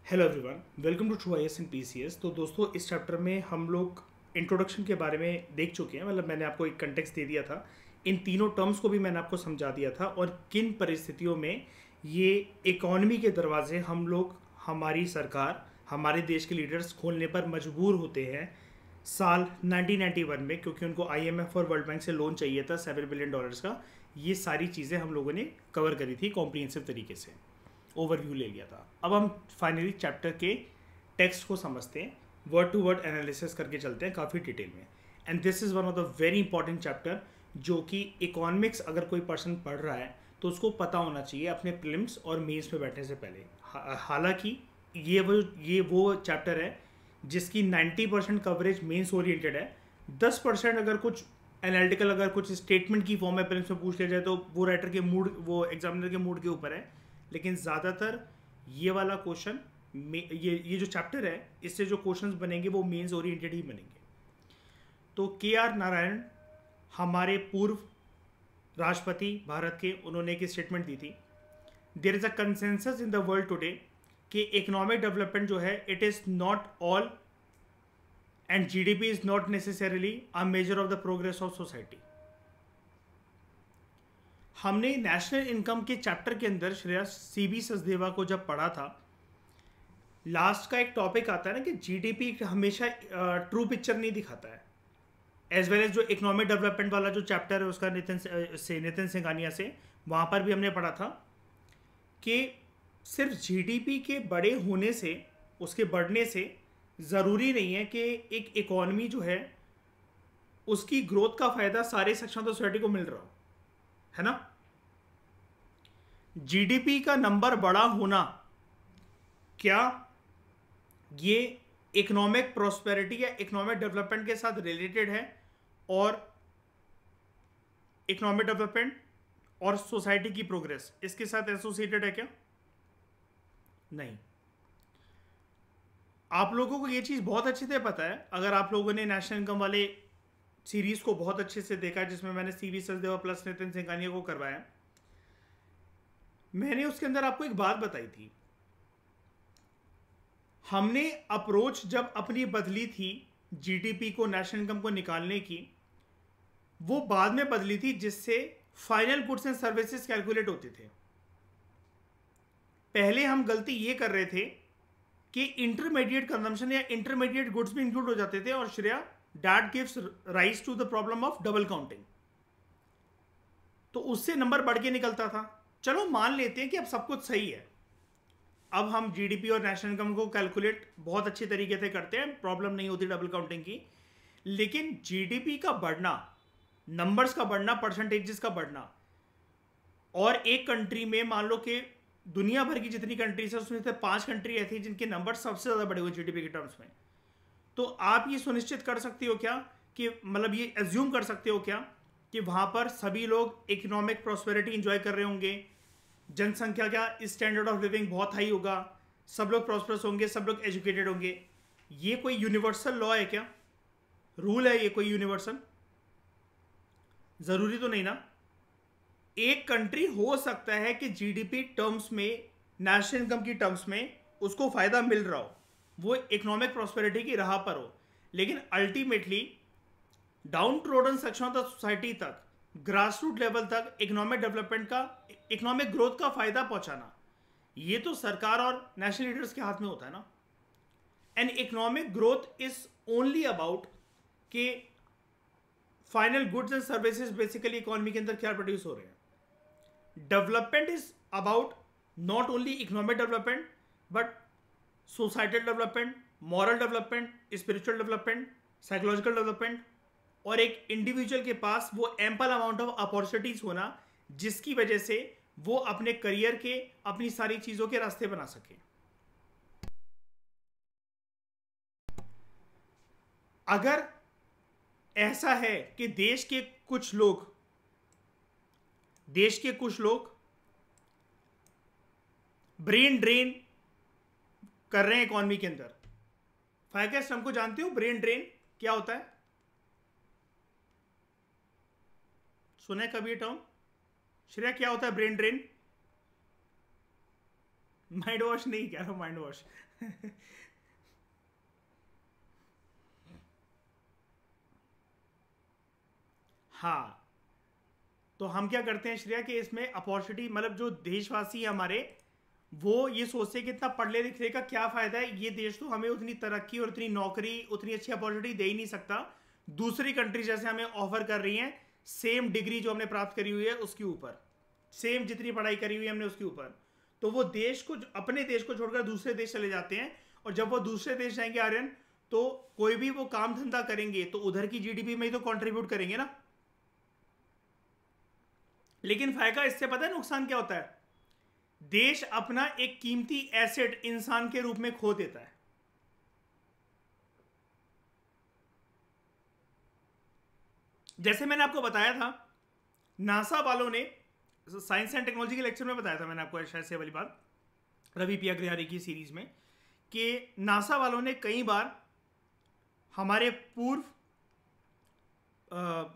Hello everyone, welcome to True IAS and PCS. तो दोस्तों, इस चैप्टर में हम लोग इंट्रोडक्शन के बारे में देख चुके हैं। मतलब मैंने आपको एक कंटेक्स्ट दे दिया था, इन तीनों टर्म्स को भी मैंने आपको समझा दिया था और किन परिस्थितियों में ये इकोनॉमी के दरवाजे हम लोग, हमारी सरकार, हमारे देश के लीडर्स खोलने पर मजबूर होते हैं साल 1991 में, क्योंकि उनको आईएमएफ और वर्ल्ड बैंक से लोन चाहिए था $7 बिलियन का। ये सारी चीज़ें हम लोगों ने कवर करी थी कॉम्प्रिहेंसिव तरीके से, ओवरव्यू ले लिया था। अब हम फाइनली चैप्टर के टेक्स्ट को समझते हैं, वर्ड टू वर्ड एनालिसिस करके चलते हैं काफ़ी डिटेल में। And this is one of the very important chapter, जो कि इकोनॉमिक्स अगर कोई पर्सन पढ़ रहा है तो उसको पता होना चाहिए अपने प्रीलिम्स और मेंस में बैठने से पहले। हालांकि ये वो चैप्टर है जिसकी 90% कवरेज मेंस ओरिएंटेड है। 10% अगर कुछ एनालिटिकल, अगर कुछ स्टेटमेंट की फॉर्म में प्रीलिम्स में पूछ लिया जाए तो वो राइटर के मूड, वो एग्जामिनर के मूड के ऊपर है। लेकिन ज़्यादातर ये वाला क्वेश्चन, ये जो चैप्टर है, इससे जो क्वेश्चंस बनेंगे वो मेंस ओरिएंटेड ही बनेंगे। तो KR नारायण, हमारे पूर्व राष्ट्रपति भारत के, उन्होंने एक स्टेटमेंट दी थी, there is a consensus in the world today कि इकोनॉमिक डेवलपमेंट जो है, it is not all and GDP is not necessarily a measure of the progress of society. हमने नेशनल इनकम के चैप्टर के अंदर श्रेया CB सचदेवा को जब पढ़ा था, लास्ट का एक टॉपिक आता है ना कि GDP हमेशा ट्रू पिक्चर नहीं दिखाता है। एज वेल एज जो इकोनॉमिक डेवलपमेंट वाला जो चैप्टर है उसका नितिन सिंघानिया से, वहाँ पर भी हमने पढ़ा था कि सिर्फ GDP के बड़े होने से, उसके बढ़ने से ज़रूरी नहीं है कि एक इकोनॉमी जो है उसकी ग्रोथ का फ़ायदा सारे सेक्शन ऑफ द सोसाइटी को मिल रहा हो, है ना। GDP का नंबर बड़ा होना क्या ये इकोनॉमिक प्रॉस्पेरिटी या इकोनॉमिक डेवलपमेंट के साथ रिलेटेड है, और इकोनॉमिक डेवलपमेंट और सोसाइटी की प्रोग्रेस इसके साथ एसोसिएटेड है क्या? नहीं। आप लोगों को ये चीज़ बहुत अच्छे से पता है, अगर आप लोगों ने नेशनल इनकम वाले सीरीज को बहुत अच्छे से देखा है, जिसमें मैंने CB सचदेवा प्लस नितिन सिंघानिया को करवाया। मैंने उसके अंदर आपको एक बात बताई थी, हमने अप्रोच जब अपनी बदली थी GDP को, नेशनल इनकम को निकालने की, वो बाद में बदली थी जिससे final goods and services calculate होते थे। पहले हम गलती ये कर रहे थे कि इंटरमीडिएट कंजम्पशन या इंटरमीडिएट गुड्स भी इंक्लूड हो जाते थे, और Shreya that gives rise to the problem of double counting. तो उससे नंबर बढ़ के निकलता था। चलो मान लेते हैं कि अब सब कुछ सही है, अब हम GDP और नेशनल इनकम को कैलकुलेट बहुत अच्छे तरीके से करते हैं, प्रॉब्लम नहीं होती डबल काउंटिंग की। लेकिन GDP का बढ़ना, नंबर्स का बढ़ना, परसेंटेजेस का बढ़ना, और एक कंट्री में मान लो कि दुनिया भर की जितनी कंट्रीज है उसमें से 5 कंट्री ऐसी हैं जिनके नंबर सबसे ज़्यादा बढ़े हुए GDP के टर्म्स में। तो आप ये सुनिश्चित कर सकते हो क्या कि, मतलब ये एज्यूम कर सकते हो क्या कि वहाँ पर सभी लोग इकोनॉमिक प्रॉस्पेरिटी इंजॉय कर रहे होंगे, जनसंख्या का स्टैंडर्ड ऑफ लिविंग बहुत हाई होगा, सब लोग प्रॉस्परस होंगे, सब लोग एजुकेटेड होंगे? ये कोई यूनिवर्सल लॉ है क्या? रूल है ये कोई यूनिवर्सल? ज़रूरी तो नहीं ना। एक कंट्री हो सकता है कि GDP टर्म्स में, नेशनल इनकम की टर्म्स में उसको फ़ायदा मिल रहा हो, वो इकोनॉमिक प्रॉस्पेरिटी की राह पर हो, लेकिन ultimately down trodden section of the society तक, ग्रास रूट लेवल तक इकोनॉमिक डेवलपमेंट का, इकोनॉमिक ग्रोथ का फ़ायदा पहुंचाना, ये तो सरकार और नेशनल लीडर्स के हाथ में होता है ना। And economic growth is only about कि final goods and services basically economy के अंदर क्या प्रोड्यूस हो रहे हैं। Development is about not only economic development but societal development, moral development, spiritual development, psychological development, और एक इंडिविजुअल के पास वो एम्पल अमाउंट ऑफ अपॉर्चुनिटीज होना जिसकी वजह से वो अपने करियर के, अपनी सारी चीजों के रास्ते बना सके। अगर ऐसा है कि देश के कुछ लोग ब्रेन ड्रेन कर रहे हैं इकोनॉमी के अंदर, फाइकेस्ट हमको जानते हो ब्रेन ड्रेन क्या होता है? सुना है कभी ये टर्म? श्रेया, क्या होता है ब्रेन ड्रेन? माइंड वॉश नहीं कह रहा, माइंड वॉश। हाँ, तो हम क्या करते हैं श्रेया कि इसमें अपॉर्चुनिटी, मतलब जो देशवासी हैं हमारे, वो ये सोचते हैं कि इतना पढ़ने लिखने का क्या फायदा है, ये देश तो हमें उतनी तरक्की और उतनी नौकरी, उतनी अच्छी अपॉर्चुनिटी दे ही नहीं सकता। दूसरी कंट्री जैसे हमें ऑफर कर रही हैं सेम डिग्री जो हमने प्राप्त करी हुई है उसके ऊपर, सेम जितनी पढ़ाई करी हुई है हमने उसके ऊपर। तो वो देश को, अपने देश को छोड़कर दूसरे देश चले जाते हैं, और जब वो दूसरे देश जाएंगे आर्यन, तो कोई भी वो काम धंधा करेंगे तो उधर की जीडीपी में ही तो कंट्रीब्यूट करेंगे ना। लेकिन फायदा इससे पता है नुकसान क्या होता है? देश अपना एक कीमती एसेट इंसान के रूप में खो देता है। जैसे मैंने आपको बताया था, नासा वालों ने साइंस एंड टेक्नोलॉजी के लेक्चर में बताया था मैंने आपको, शायद से वाली बात, रवि पी अग्रहारी की सीरीज में, कि नासा वालों ने कई बार हमारे पूर्व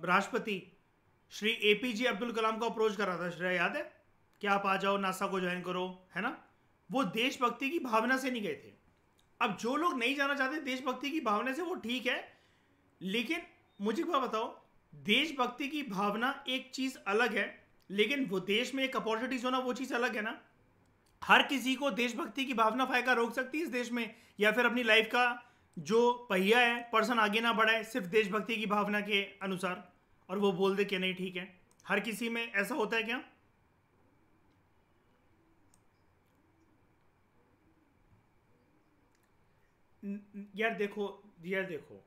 राष्ट्रपति श्री एपीजे अब्दुल कलाम को अप्रोच करा था, श्रेया याद है कि आप आ जाओ नासा को ज्वाइन करो, है ना? वो देशभक्ति की भावना से नहीं गए थे। अब जो लोग नहीं जाना चाहते देशभक्ति की भावना से, वो ठीक है, लेकिन मुझे क्या बताओ, देशभक्ति की भावना एक चीज अलग है, लेकिन वो देश में एक अपॉर्चुनिटीज होना वो चीज अलग है ना। हर किसी को देशभक्ति की भावना फायदा रोक सकती है इस देश में, या फिर अपनी लाइफ का जो पहिया है पर्सन आगे ना बढ़ाए सिर्फ देशभक्ति की भावना के अनुसार, और वो बोल दे कि नहीं ठीक है? हर किसी में ऐसा होता है क्या? यार देखो,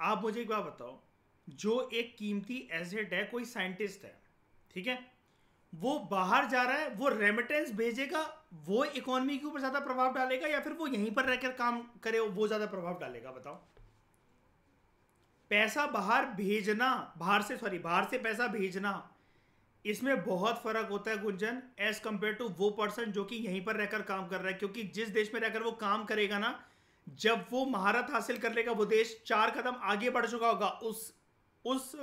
आप मुझे एक बात बताओ, जो एक कीमती एसेट है, कोई साइंटिस्ट है, ठीक है, वो बाहर जा रहा है, वो रेमिटेंस भेजेगा, वो इकोनॉमी के ऊपर ज्यादा प्रभाव डालेगा, या फिर वो यहीं पर रहकर काम करे वो ज्यादा प्रभाव डालेगा? बताओ। पैसा बाहर भेजना, बाहर से पैसा भेजना, इसमें बहुत फर्क होता है गुंजन, एज कंपेयर टू वो पर्सन जो कि यहीं पर रहकर काम कर रहा है। क्योंकि जिस देश में रहकर वो काम करेगा ना, जब वो महारत हासिल कर लेगा, वो देश 4 कदम आगे बढ़ चुका होगा, उस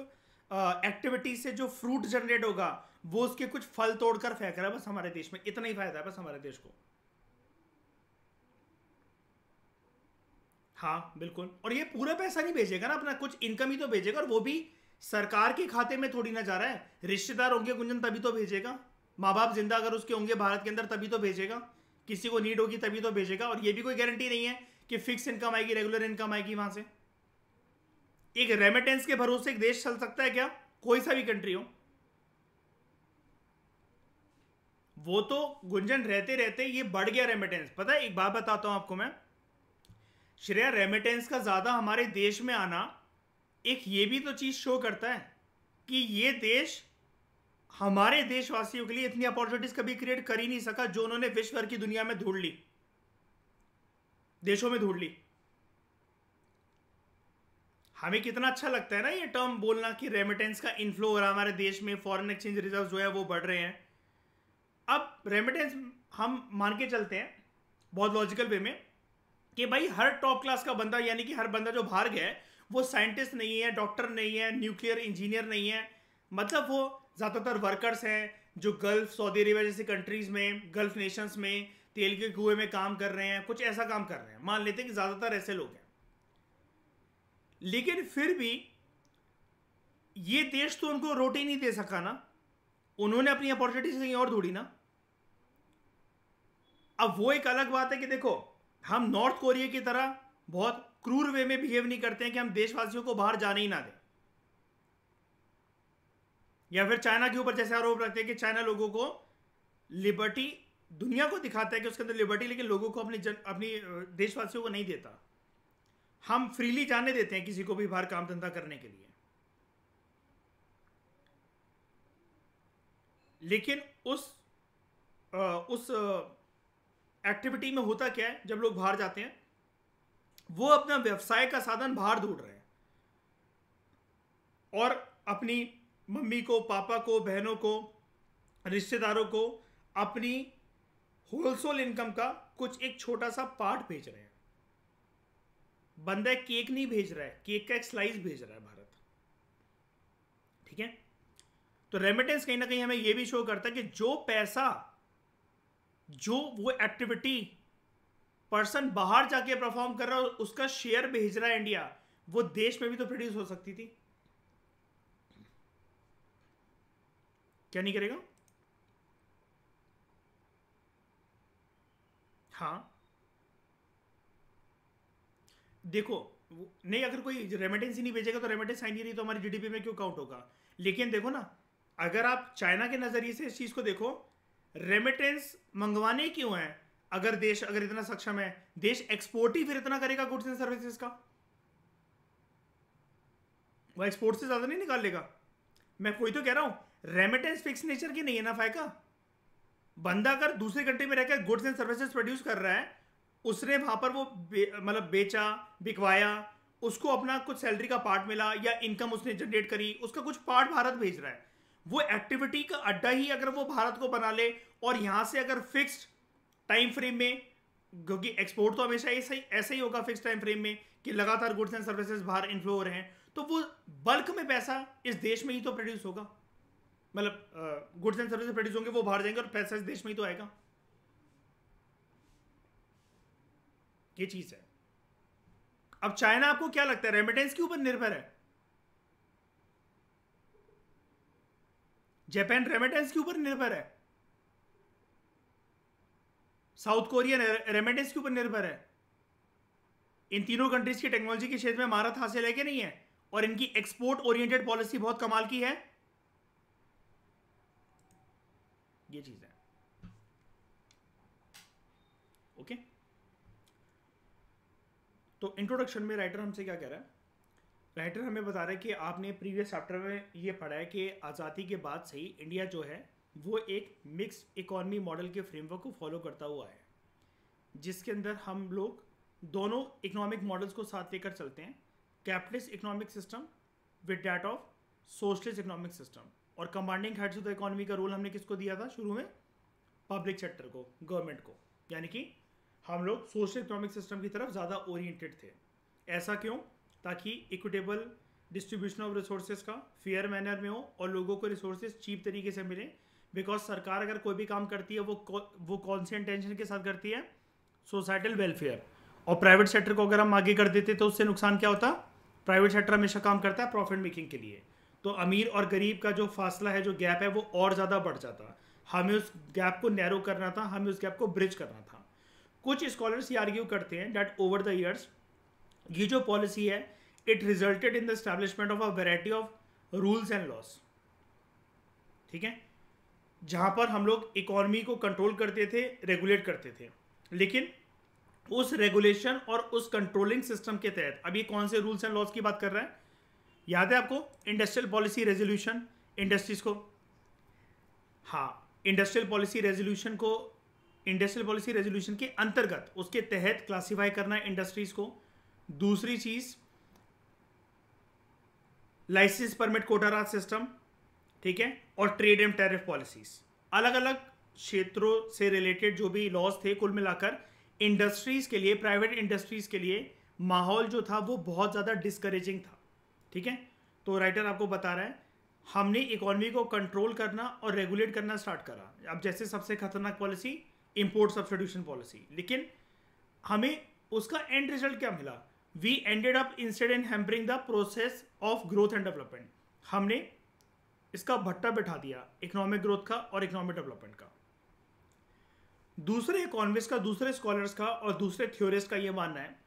एक्टिविटी से जो फ्रूट जनरेट होगा वो उसके कुछ फल तोड़कर फेंक रहा है बस हमारे देश में। इतना ही फायदा है बस हमारे देश को। हाँ बिल्कुल, और ये पूरा पैसा नहीं भेजेगा ना, अपना कुछ इनकम ही तो भेजेगा, और वो भी सरकार के खाते में थोड़ी ना जा रहा है। रिश्तेदार होंगे गुंजन तभी तो भेजेगा, माँ बाप जिंदा अगर उसके होंगे भारत के अंदर तभी तो भेजेगा, किसी को नीड होगी तभी तो भेजेगा। और ये भी कोई गारंटी नहीं है कि फिक्स इनकम आएगी, रेगुलर इनकम आएगी वहां से। एक रेमिटेंस के भरोसे एक देश चल सकता है क्या? कोई सा भी कंट्री हो। वो तो गुंजन रहते रहते ये बढ़ गया रेमिटेंस। पता है, एक बात बताता हूं आपको मैं श्रेया, रेमिटेंस का ज्यादा हमारे देश में आना एक ये भी तो चीज शो करता है कि ये देश हमारे देशवासियों के लिए इतनी अपॉर्चुनिटीज कभी क्रिएट कर ही नहीं सका जो उन्होंने विश्व भर की दुनिया में ढूंढ ली, देशों में ढूंढ ली। हमें कितना अच्छा लगता है ना ये टर्म बोलना कि रेमिटेंस का इनफ्लो हो रहा है हमारे देश में, फॉरेन एक्सचेंज रिजर्व जो है वो बढ़ रहे हैं। अब रेमिटेंस हम मान के चलते हैं बहुत लॉजिकल वे में कि भाई हर टॉप क्लास का बंदा, यानी कि हर बंदा जो बाहर गया है वो साइंटिस्ट नहीं है, डॉक्टर नहीं है, न्यूक्लियर इंजीनियर नहीं है, मतलब वो ज़्यादातर वर्कर्स हैं जो गल्फ, सऊदी अरेबिया जैसी कंट्रीज में, गल्फ नेशंस में तेल के कुएं में काम कर रहे हैं, कुछ ऐसा काम कर रहे हैं, मान लेते हैं कि ज़्यादातर ऐसे लोग हैं। लेकिन फिर भी ये देश तो उनको रोटी नहीं दे सका ना, उन्होंने अपनी अपॉर्चुनिटी से कहीं और ढूंढी ना। अब वो एक अलग बात है कि देखो, हम नॉर्थ कोरिया की तरह बहुत क्रूर वे में बिहेव नहीं करते हैं कि हम देशवासियों को बाहर जाने ही ना दें, या फिर चाइना के ऊपर जैसे आरोप रखते हैं कि चाइना लोगों को लिबर्टी, दुनिया को दिखाता है कि उसके अंदर लिबर्टी, लेकिन लोगों को अपनी देशवासियों को नहीं देता। हम फ्रीली जाने देते हैं किसी को भी बाहर काम धंधा करने के लिए, लेकिन उस एक्टिविटी में होता क्या है, जब लोग बाहर जाते हैं वो अपना व्यवसाय का साधन बाहर ढूंढ रहे हैं, और अपनी मम्मी को, पापा को, बहनों को, रिश्तेदारों को अपनी होलसेल इनकम का कुछ एक छोटा सा पार्ट भेज रहे हैं। बंदा केक नहीं भेज रहा है, केक का एक स्लाइस भेज रहा है भारत, ठीक है? तो रेमिटेंस कहीं ना कहीं हमें यह भी शो करता है कि जो पैसा जो वो एक्टिविटी पर्सन बाहर जाके परफॉर्म कर रहा है उसका शेयर भेज रहा है इंडिया, वो देश में भी तो प्रोड्यूस हो सकती थी। क्या नहीं करेगा? हाँ देखो, नहीं अगर कोई रेमिटेंस ही नहीं भेजेगा तो रेमिटेंस आई नहीं रही तो हमारी जीडीपी में क्यों काउंट होगा? लेकिन देखो ना, अगर आप चाइना के नजरिए से इस चीज को देखो, रेमिटेंस मंगवाने क्यों है? अगर देश अगर इतना सक्षम है, देश एक्सपोर्ट ही फिर इतना करेगा गुड्स एंड सर्विसेज का, वो एक्सपोर्ट से ज्यादा नहीं निकाल लेगा। मैं वही तो कह रहा हूं, रेमिटेंस फिक्स नेचर की नहीं है ना फायका। बंदा अगर दूसरी कंट्री में रहकर गुड्स एंड सर्विसेज प्रोड्यूस कर रहा है, उसने वहां पर वो मतलब बेचा बिकवाया, उसको अपना कुछ सैलरी का पार्ट मिला या इनकम उसने जनरेट करी, उसका कुछ पार्ट भारत भेज रहा है। वो एक्टिविटी का अड्डा ही अगर वो भारत को बना ले और यहां से अगर फिक्स्ड टाइम फ्रेम में, क्योंकि एक्सपोर्ट तो हमेशा ऐसा ही होगा फिक्स टाइम फ्रेम में कि लगातार गुड्स एंड सर्विसेज बाहर इन्फ्लो हो रहे हैं, तो वो बल्क में पैसा इस देश में ही तो प्रोड्यूस होगा। मतलब गुड्स एंड सर्विसेज प्रोड्यूस होंगे, वो बाहर जाएंगे और पैसा इस देश में ही तो आएगा। ये चीज है। अब चाइना आपको क्या लगता है रेमिटेंस के ऊपर निर्भर है? जापान रेमिटेंस के ऊपर निर्भर है? साउथ कोरिया रेमिटेंस के ऊपर निर्भर है? इन तीनों कंट्रीज की टेक्नोलॉजी के क्षेत्र में महारत हासिल है कि नहीं है? और इनकी एक्सपोर्ट ओरिएंटेड पॉलिसी बहुत कमाल की है। ये चीज है। ओके, तो इंट्रोडक्शन में राइटर हमसे क्या कह रहा है? राइटर हमें बता रहा है कि आपने प्रीवियस चैप्टर में ये पढ़ा है कि आज़ादी के बाद से ही इंडिया जो है वो एक मिक्स्ड इकोनॉमी मॉडल के फ्रेमवर्क को फॉलो करता हुआ है, जिसके अंदर हम लोग दोनों इकोनॉमिक मॉडल्स को साथ लेकर चलते हैं, capitalist economic system with that of socialist economic system. और commanding heads of the economy का रोल हमने किसको दिया था शुरू में? पब्लिक सेक्टर को, गवर्नमेंट को। यानी कि हम लोग सोशल इकोनॉमिक सिस्टम की तरफ ज़्यादा ओरिएंटेड थे। ऐसा क्यों? ताकि इक्विटेबल डिस्ट्रीब्यूशन ऑफ रिसोर्सेज का फेयर मैनर में हो और लोगों को रिसोर्सेज चीप तरीके से मिले। बिकॉज सरकार अगर कोई भी काम करती है वो कौन से इंटेंशन के साथ करती है? Societal welfare. और प्राइवेट सेक्टर को अगर हम आगे कर देते तो उससे नुकसान क्या होता? प्राइवेट सेक्टर हमेशा काम करता है प्रॉफिट मेकिंग के लिए, तो अमीर और गरीब का जो फासला है, जो गैप है, वो और ज़्यादा बढ़ जाता। हमें उस गैप को नैरो करना था, हमें उस गैप को ब्रिज करना था। कुछ स्कॉलर्स ये आर्ग्यू करते हैं दैट ओवर द ईयर्स ये जो पॉलिसी है it resulted in the establishment of a variety of rules and loss. ठीक है, जहां पर हम लोग इकोनॉमी को कंट्रोल करते थे, रेगुलेट करते थे, लेकिन उस रेगुलेशन और उस कंट्रोलिंग सिस्टम के तहत अब ये कौन से रूल्स एंड लॉस की बात कर रहा है? याद है आपको इंडस्ट्रियल पॉलिसी रेजोल्यूशन, इंडस्ट्रीज को, हाँ, इंडस्ट्रियल पॉलिसी रेजोल्यूशन के अंतर्गत उसके तहत क्लासिफाई करना है इंडस्ट्रीज को। दूसरी चीज licence permit quota Raj system, ठीक है, और ट्रेड एंड टैरिफ पॉलिसीज। अलग अलग क्षेत्रों से रिलेटेड जो भी लॉज थे, कुल मिलाकर इंडस्ट्रीज के लिए, प्राइवेट इंडस्ट्रीज के लिए माहौल जो था वो बहुत ज़्यादा डिस्करेजिंग था। ठीक है, तो राइटर आपको बता रहा है हमने इकोनॉमी को कंट्रोल करना और रेगुलेट करना स्टार्ट करा। अब जैसे सबसे खतरनाक पॉलिसी इंपोर्ट सब्स्टिट्यूशन पॉलिसी, लेकिन हमें उसका एंड रिजल्ट क्या मिला? We ended up instead in hampering the process of growth and development. हमने इसका भट्टा बैठा दिया इकोनॉमिक ग्रोथ का और इकोनॉमिक डेवलपमेंट का। दूसरे इकोनॉमिस्ट का, दूसरे स्कॉलर्स का और दूसरे थ्योरिस्ट का यह मानना है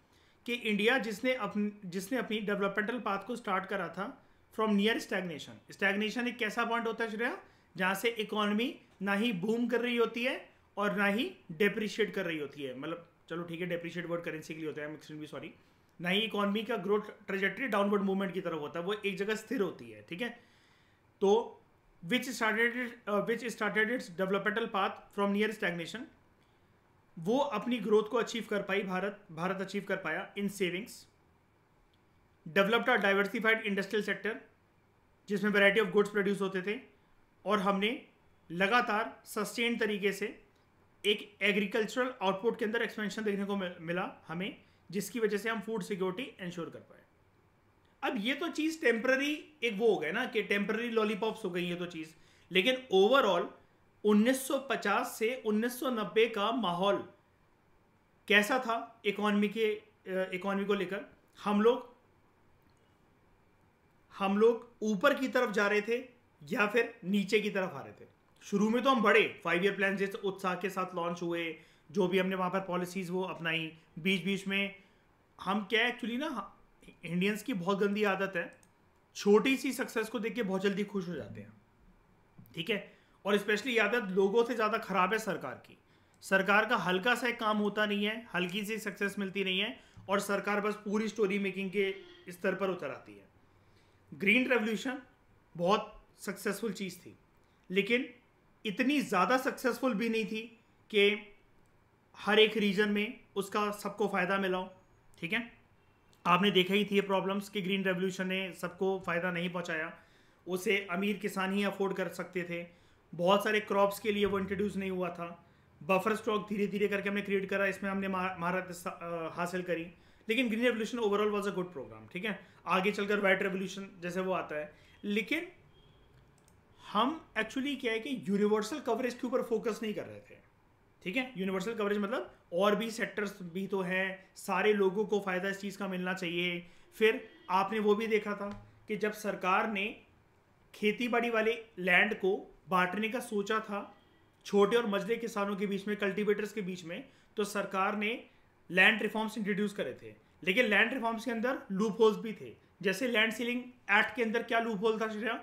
कि इंडिया जिसने अपनी डेवलपमेंटल पाथ को स्टार्ट करा था फ्रॉम नियर स्टैग्नेशन। स्टैग्नेशन एक कैसा पॉइंट होता है श्रेया? जहां से इकोनॉमी ना ही बूम कर रही होती है और ना ही डेप्रिशिएट कर रही होती है। मतलब चलो ठीक है, डेप्रिशिएट वर्ड करेंसी के लिए होता है, एक्सट्रीमली सॉरी। ना ही इकोनॉमी का ग्रोथ ट्रेजेक्टरी डाउनवर्ड मूवमेंट की तरफ होता है, वो एक जगह स्थिर होती है। ठीक है, तो which started it's developmental path from near stagnation, वो अपनी ग्रोथ को अचीव कर पाई, भारत अचीव कर पाया in savings. Developed a diversified industrial sector जिसमें वैरायटी ऑफ गुड्स प्रोड्यूस होते थे, और हमने लगातार सस्टेन तरीके से एक एग्रीकल्चरल आउटपुट के अंदर एक्सपेंशन देखने को मिला हमें, जिसकी वजह से हम फूड सिक्योरिटी इंश्योर कर पाए। अब ये तो चीज़ टेम्पररी एक वो हो गया ना कि टेम्पररी लॉलीपॉप्स हो गई ये तो चीज़, लेकिन ओवरऑल 1950 से 1990 का माहौल कैसा था इकोनॉमी को लेकर? हम लोग ऊपर की तरफ जा रहे थे या फिर नीचे की तरफ आ रहे थे? शुरू में तो हम बड़े 5 ईयर प्लान जैसे उत्साह के साथ लॉन्च हुए, जो भी हमने वहाँ पर पॉलिसीज़ वो अपनाई। बीच बीच में हम क्या एक्चुअली ना, इंडियंस की बहुत गंदी आदत है, छोटी सी सक्सेस को देख के बहुत जल्दी खुश हो जाते हैं, ठीक है? और स्पेशली आदत लोगों से ज़्यादा खराब है सरकार की। सरकार का हल्का सा एक काम होता नहीं है, हल्की सी सक्सेस मिलती नहीं है, और सरकार बस पूरी स्टोरी मेकिंग के स्तर पर उतर आती है। ग्रीन रेवोल्यूशन बहुत सक्सेसफुल चीज़ थी, लेकिन इतनी ज़्यादा सक्सेसफुल भी नहीं थी कि हर एक रीजन में उसका सबको फ़ायदा मिला हो, ठीक है? आपने देखा ही थी ये प्रॉब्लम्स कि ग्रीन रेवोल्यूशन ने सबको फ़ायदा नहीं पहुंचाया। उसे अमीर किसान ही अफोर्ड कर सकते थे। बहुत सारे क्रॉप्स के लिए वो इंट्रोड्यूस नहीं हुआ था। बफर स्टॉक धीरे धीरे करके हमने क्रिएट करा, इसमें हमने महारत हासिल करी। लेकिन green revolution overall was a good programme, ठीक है? आगे चलकर वाइट रेवोल्यूशन जैसे वो आता है, लेकिन हम एक्चुअली क्या है कि यूनिवर्सल कवरेज के ऊपर फोकस नहीं कर रहे थे, ठीक है? यूनिवर्सल कवरेज मतलब और भी सेक्टर्स भी तो हैं, सारे लोगों को फ़ायदा इस चीज़ का मिलना चाहिए। फिर आपने वो भी देखा था कि जब सरकार ने खेती बाड़ी वाले लैंड को बांटने का सोचा था छोटे और मझले किसानों के बीच में, कल्टीवेटर्स के बीच में, तो सरकार ने लैंड रिफॉर्म्स इंट्रोड्यूस करे थे। लेकिन लैंड रिफॉर्म्स के अंदर लूप होल्स भी थे। जैसे लैंड सीलिंग एक्ट के अंदर क्या लूप होल था श्रेया?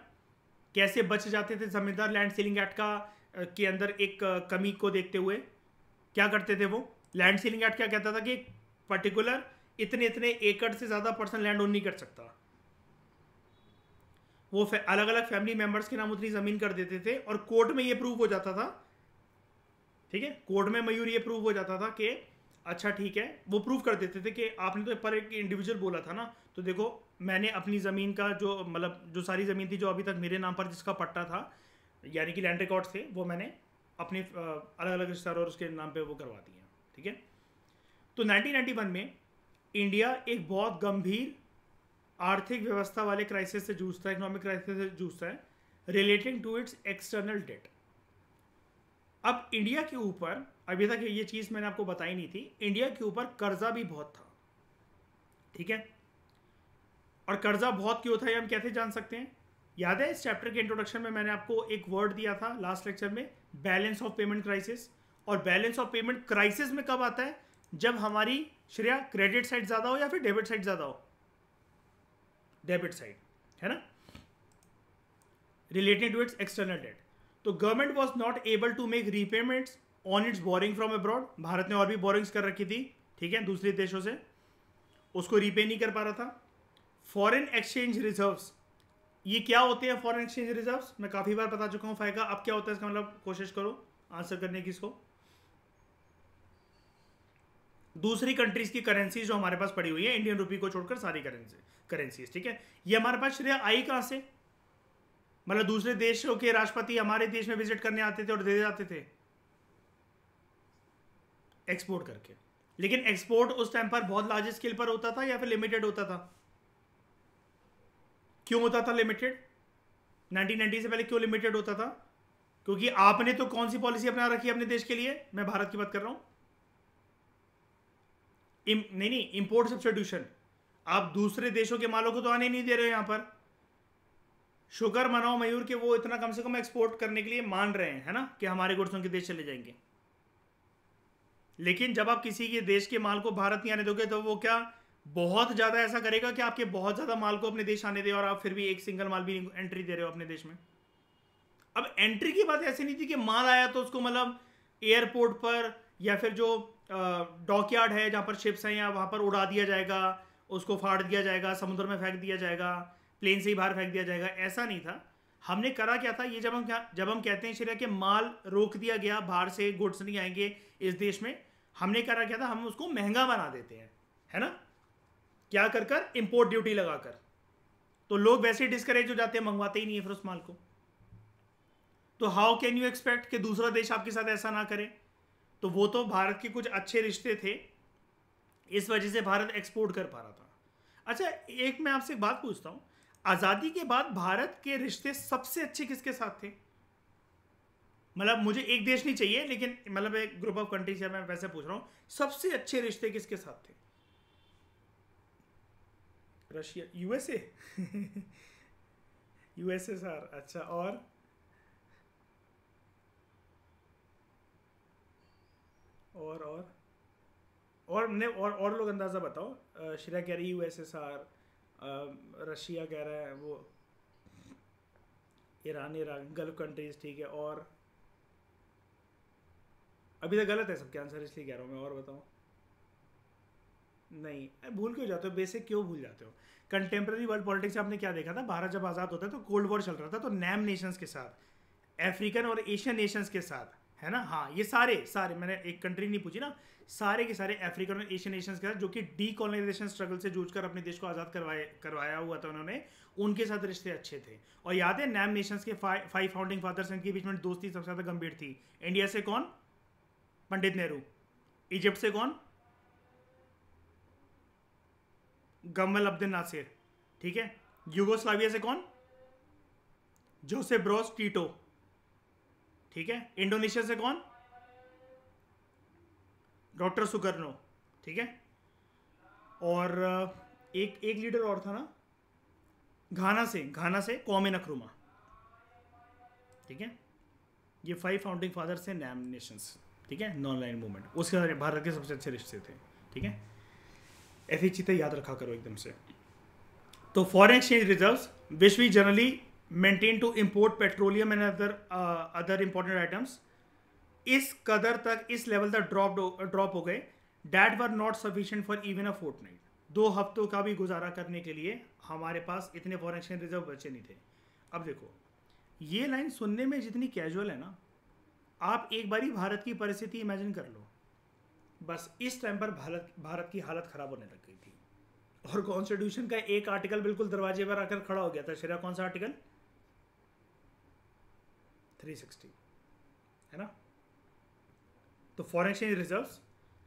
कैसे बच जाते थे जमींदार लैंड सीलिंग एक्ट का के अंदर एक कमी को देखते हुए? क्या करते थे वो? लैंड सीलिंग एक्ट क्या कहता था कि पर्टिकुलर इतने इतने एकड़ से ज़्यादा पर्सन लैंड ओन नहीं कर सकता। वो अलग अलग फैमिली मेंबर्स के नाम उतनी ज़मीन कर देते थे, और कोर्ट में ये प्रूव हो जाता था, ठीक है? कोर्ट में मयूर ये प्रूव हो जाता था कि अच्छा ठीक है, वो प्रूव कर देते थे कि आपने तो पर एक इंडिविजुअल बोला था ना, तो देखो मैंने अपनी ज़मीन का जो मतलब जो सारी ज़मीन थी जो अभी तक मेरे नाम पर जिसका पट्टा था, यानी कि लैंड रिकॉर्ड थे, वो मैंने अपने अलग अलग रिश्तेदारों और उसके नाम पे वो करवा दिए, ठीक है? तो 1991 में इंडिया एक बहुत गंभीर आर्थिक व्यवस्था वाले क्राइसिस से जूझता है, इकोनॉमिक क्राइसिस से जूझता है, relating to its external debt. अब इंडिया के ऊपर, अभी तक ये चीज़ मैंने आपको बताई नहीं थी, इंडिया के ऊपर कर्जा भी बहुत था, ठीक है? और कर्जा बहुत क्यों था ये हम कैसे जान सकते हैं? याद है इस चैप्टर के इंट्रोडक्शन में मैंने आपको एक वर्ड दिया था लास्ट लेक्चर में, बैलेंस ऑफ पेमेंट क्राइसिस। और बैलेंस ऑफ पेमेंट क्राइसिस में कब आता है? जब हमारी श्रेया क्रेडिट साइड ज़्यादा हो या फिर डेबिट साइड ज़्यादा हो? डेबिट साइड, है ना? Related to its external debt. तो government was not able to make repayments on its borrowing from abroad. Bharat ने और भी बोरिंग्स कर रखी थी, ठीक है, दूसरे देशों से, उसको रीपे नहीं कर पा रहा था। फॉरेन एक्सचेंज रिजर्व्स, ये क्या होते हैं फॉरेन एक्सचेंज रिजर्व्स? मैं काफ़ी बार बता चुका हूँ फायदा। अब क्या होता है इसका मतलब? कोशिश करो आंसर करने की इसको। दूसरी कंट्रीज की करेंसीज जो हमारे पास पड़ी हुई है, इंडियन रुपी को छोड़कर सारी करेंसीज, ठीक है? ये हमारे पास श्रेया आई कहाँ से? मतलब दूसरे देशों के राष्ट्रपति हमारे देश में विजिट करने आते थे और दे जाते थे एक्सपोर्ट करके। लेकिन एक्सपोर्ट उस टाइम पर बहुत लार्ज स्केल पर होता था या फिर लिमिटेड होता था? क्यों होता था लिमिटेड? 1990 से पहले क्यों लिमिटेड होता था? क्योंकि आपने तो कौन सी पॉलिसी अपना रखी है अपने देश के लिए? मैं भारत की बात कर रहा हूं। नहीं, इंपोर्ट सब्स्टिट्यूशन। आप दूसरे देशों के मालों को तो आने नहीं दे रहे हो यहां पर। शुक्र मनाओ मयूर के वो इतना कम से कम एक्सपोर्ट करने के लिए मान रहे हैं, है ना, कि हमारे गुड्स उनके देश चले जाएंगे। लेकिन जब आप किसी के देश के माल को भारत नहीं आने दोगे तो वो क्या बहुत ज़्यादा ऐसा करेगा कि आपके बहुत ज़्यादा माल को अपने देश आने दे, और आप फिर भी एक सिंगल माल भी एंट्री दे रहे हो अपने देश में। अब एंट्री की बात ऐसी नहीं थी कि माल आया तो उसको मतलब एयरपोर्ट पर या फिर जो डॉकयार्ड है जहाँ पर शिप्स हैं या वहाँ पर उड़ा दिया जाएगा, उसको फाड़ दिया जाएगा, समुद्र में फेंक दिया जाएगा, प्लेन से ही बाहर फेंक दिया जाएगा, ऐसा नहीं था। हमने करा क्या था, ये जब हम कहते हैं श्रेया कि माल रोक दिया गया, बाहर से गुड्स नहीं आएंगे इस देश में, हमने करा क्या था, हम उसको महंगा बना देते हैं, है ना? क्या कर कर? इंपोर्ट ड्यूटी लगाकर। तो लोग वैसे ही डिस्करेज हो जाते हैं, मंगवाते ही नहीं है फिर उस माल को। तो हाउ कैन यू एक्सपेक्ट कि दूसरा देश आपके साथ ऐसा ना करे? तो वो तो भारत के कुछ अच्छे रिश्ते थे, इस वजह से भारत एक्सपोर्ट कर पा रहा था। अच्छा, एक मैं आपसे एक बात पूछता हूं, आज़ादी के बाद भारत के रिश्ते सबसे अच्छे किसके साथ थे? मतलब मुझे एक देश नहीं चाहिए, लेकिन मतलब एक ग्रुप ऑफ कंट्रीज है, मैं वैसे पूछ रहा हूँ सबसे अच्छे रिश्ते किसके साथ थे? Russia, USA. यूएसएसआर, अच्छा। और और लोग अंदाज़ा बताओ। श्रेया कह रही है यूएसएसआर, रशिया कह रहा है वो ईरान, ईरान गल्फ कंट्रीज, ठीक है। और अभी तक गलत है सबके आंसर, इसलिए कह रहा हूँ मैं, और बताओ। नहीं, भूल क्यों जाते हो, बेसिक क्यों भूल जाते हो? कंटेम्प्रेरी वर्ल्ड पॉलिटिक्स आपने क्या देखा था? भारत जब आज़ाद होता है तो कोल्ड वॉर चल रहा था, तो नैम नेशंस के साथ, अफ्रीकन और एशियन नेशंस के साथ, है ना। हाँ, ये सारे सारे, मैंने एक कंट्री नहीं पूछी ना, सारे के सारे अफ्रीकन और एशियन नेशंस के साथ जो कि डीकोलोनाइजेशन स्ट्रगल से जूझकर अपने देश को आज़ाद करवाया हुआ था उन्होंने, उनके साथ रिश्ते अच्छे थे। और याद है नैम नेशंस के 5 फाउंडिंग फादर्स, इनके बीच में दोस्ती सबसे ज़्यादा गंभीर थी। इंडिया से कौन? पंडित नेहरू। इजिप्ट से कौन? गमल अब्दुल नासिर, ठीक है। यूगोस्लाविया से कौन? जोसेफ ब्रोज टीटो, ठीक है। इंडोनेशिया से कौन? डॉक्टर सुकर्नो, ठीक है। और एक एक लीडर और था ना, घाना से कौमे नक्रुमा, ठीक है। ये 5 फाउंडिंग फादर्स थे नैम नेशंस, ठीक है, नॉन लाइन मूवमेंट। उसके बाद भारत के सबसे अच्छे रिश्ते थे, ठीक है। ऐसी चीज़ें याद रखा करो एकदम से। तो foreign exchange reserves which we generally maintain to import petroleum and other important items, इस कदर तक, इस लेवल तक ड्रॉप हो गए, that were not sufficient for even a fortnight. 2 हफ्तों का भी गुजारा करने के लिए हमारे पास इतने फॉरेन एक्सचेंज रिजर्व बचे नहीं थे। अब देखो, ये लाइन सुनने में जितनी कैजुअल है ना, आप एक बारी भारत की परिस्थिति इमेजिन कर लो। बस इस टाइम पर भारत की हालत खराब होने लग गई थी, और कॉन्स्टिट्यूशन का एक आर्टिकल बिल्कुल दरवाजे पर आकर खड़ा हो गया था। श्रेया, कौन सा आर्टिकल? 360, है ना। तो फॉरेन एक्सचेंज रिजर्व्स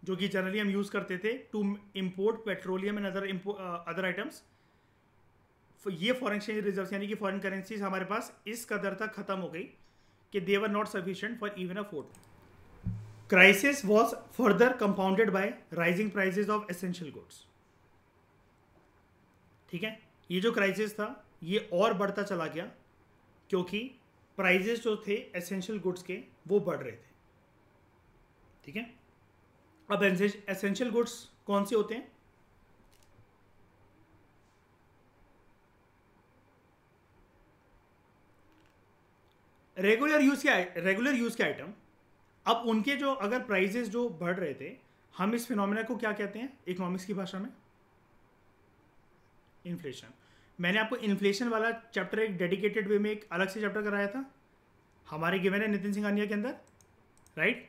जो कि जनरली हम यूज करते थे to import petroleum and other items, ये फॉरेन एक्सचेंज रिजर्व्स यानी कि फॉरेन करेंसीज हमारे पास इस कदर तक खत्म हो गई कि they were not sufficient for even a fort. Crisis was further compounded by rising prices of essential goods, ठीक है। ये जो क्राइसिस था ये और बढ़ता चला गया क्योंकि प्राइजेस जो थे एसेंशियल गुड्स के वो बढ़ रहे थे, ठीक है। अब एसेंशियल गुड्स कौन से होते हैं? रेगुलर यूज के आइटम। अब उनके जो अगर प्राइजेस जो बढ़ रहे थे, हम इस फिनोमेना को क्या कहते हैं इकोनॉमिक्स की भाषा में? इन्फ्लेशन। मैंने आपको इन्फ्लेशन वाला चैप्टर एक डेडिकेटेड वे में एक अलग से चैप्टर कराया था, हमारे गिवन है नितिन सिंघानिया के अंदर, राइट।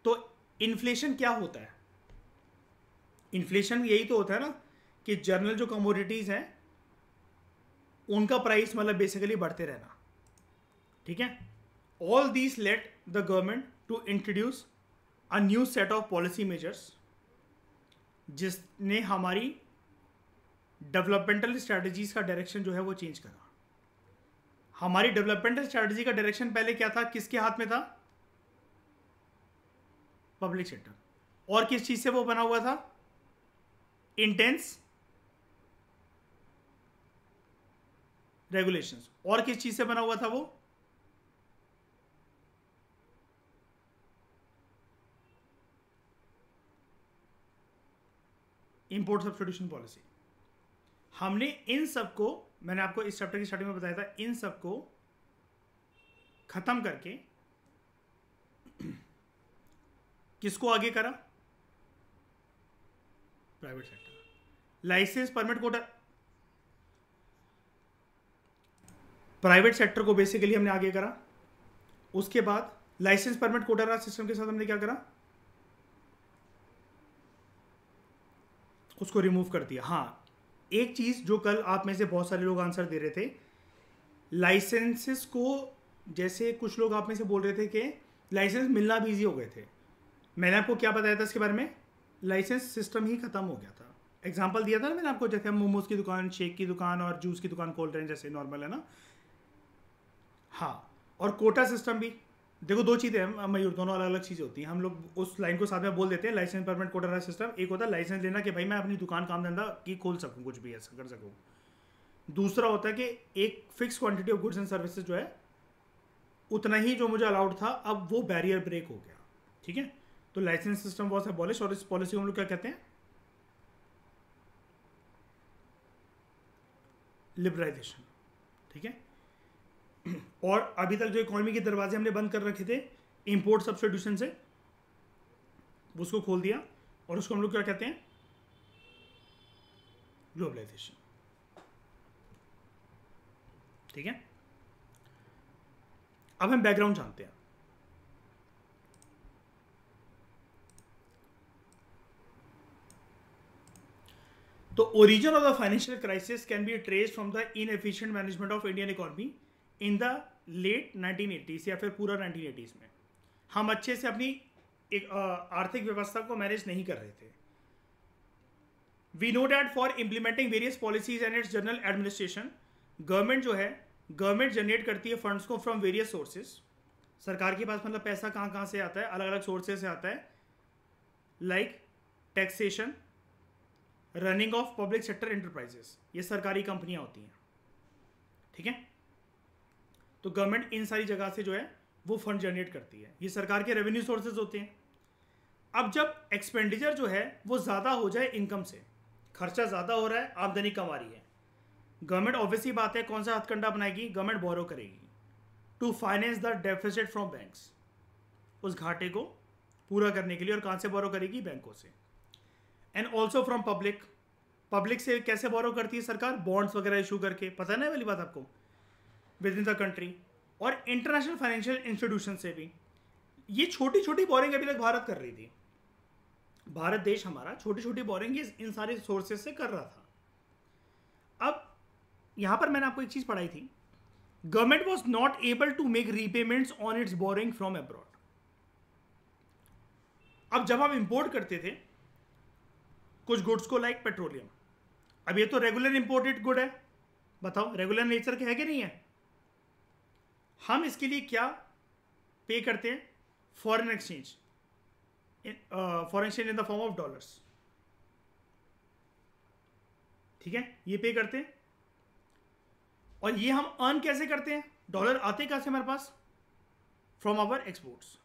तो इन्फ्लेशन क्या होता है? इन्फ्लेशन यही तो होता है ना कि जनरल जो कमोडिटीज हैं उनका प्राइस मतलब बेसिकली बढ़ते रहना, ठीक है। All these let the government to introduce a new set of policy measures, जिसने हमारी डेवलपमेंटल स्ट्रैटेजीज का डायरेक्शन जो है वो चेंज करा। हमारी डेवलपमेंटल स्ट्रैटेजी का डायरेक्शन पहले क्या था, किसके हाथ में था? Public sector. और किस चीज से वो बना हुआ था? Intense regulations. और किस चीज से बना हुआ था वो? Import substitution policy. हमने इन सबको, मैंने आपको इस चैप्टर की स्टार्टिंग में बताया था, इन सबको खत्म करके किसको आगे करा? Private sector. Licence permit quota, private sector को बेसिकली हमने आगे करा। उसके बाद लाइसेंस परमिट कोटा सिस्टम के साथ हमने क्या करा? उसको रिमूव कर दिया। हाँ, एक चीज जो कल आप में से बहुत सारे लोग आंसर दे रहे थे, लाइसेंसेस को, जैसे कुछ लोग आप में से बोल रहे थे कि लाइसेंस मिलना भी ईजी हो गए थे। मैंने आपको क्या बताया था इसके बारे में? लाइसेंस सिस्टम ही खत्म हो गया था। एग्जांपल दिया था ना मैंने आपको, जैसे हम मोमोज की दुकान, शेक की दुकान और जूस की दुकान खोल रहे हैं, जैसे नॉर्मल है ना। हाँ, और कोटा सिस्टम भी, देखो दो चीज़ें हैं मयूर, दोनों अलग अलग चीज़ें होती हैं। हम लोग उस लाइन को साथ में बोल देते हैं, लाइसेंस परमिट कोटा सिस्टम। एक होता है लाइसेंस लेना कि भाई मैं अपनी दुकान काम धंधा की खोल सकूँ, कुछ भी ऐसा कर सकूँ। दूसरा होता है कि एक fix quantity of goods and services जो है उतना ही जो मुझे अलाउड था, अब वो बैरियर ब्रेक हो गया। ठीक है, तो लाइसेंस सिस्टम वॉज अबॉलिश, और इस पॉलिसी को हम लोग क्या कहते हैं, लिबरलाइजेशन। ठीक है, और अभी तक जो इकोनॉमी के दरवाजे हमने बंद कर रखे थे इंपोर्ट सब्स्टिट्यूशन से, उसको खोल दिया, और उसको हम लोग क्या कहते हैं, ग्लोबलाइजेशन। ठीक है, अब हम बैकग्राउंड जानते हैं। तो origin of the financial crisis can be traced from the inefficient management of Indian economy in the late 1980s या फिर पूरा 1980s में। हम अच्छे से अपनी एक आर्थिक व्यवस्था को मैनेज नहीं कर रहे थे। We know that for implementing various policies and its general administration, government जो है, गवर्नमेंट जनरेट करती है फंड्स को फ्रॉम वेरियस सोर्सेज। सरकार के पास मतलब पैसा कहाँ कहाँ से आता है, अलग अलग सोर्सेज से आता है, like taxation, running of public sector enterprises, ये सरकारी कंपनियां होती हैं। ठीक है, तो गवर्नमेंट इन सारी जगह से जो है वो फंड जनरेट करती है, ये सरकार के रेवेन्यू सोर्सेज होते हैं। अब जब एक्सपेंडिचर जो है वो ज़्यादा हो जाए इनकम से, खर्चा ज़्यादा हो रहा है, आमदनी कम आ रही है, गवर्नमेंट ऑब्वियसली बात है कौन सा हथकंडा अपनाएगी, गवर्नमेंट बोरो करेगी to finance the deficit from banks, उस घाटे को पूरा करने के लिए। और कहाँ से बोरो करेगी, बैंकों से। And also from public, public से कैसे बोरो करती है सरकार, बॉन्ड्स वगैरह इशू करके, पता है ना वाली बात आपको, विद इन द कंट्री। और इंटरनेशनल फाइनेंशियल इंस्टीट्यूशन से भी। ये छोटी छोटी बोरिंग अभी तक भारत कर रही थी, भारत देश हमारा छोटी छोटी बोरिंग इन सारे सोर्सेज से कर रहा था। अब यहां पर मैंने आपको एक चीज पढ़ाई थी, government was not able to make repayments on its borrowing from abroad. अब जब हम इंपोर्ट करते थे कुछ गुड्स को, लाइक पेट्रोलियम, अब ये तो रेगुलर इंपोर्टेड गुड है, बताओ रेगुलर नेचर के है कि नहीं है, हम इसके लिए क्या पे करते हैं, foreign exchange, foreign exchange in the form of dollars. ठीक है, ये पे करते हैं, और ये हम अर्न कैसे करते हैं, डॉलर आते कहां से हमारे पास, फ्रॉम आवर एक्सपोर्ट्स।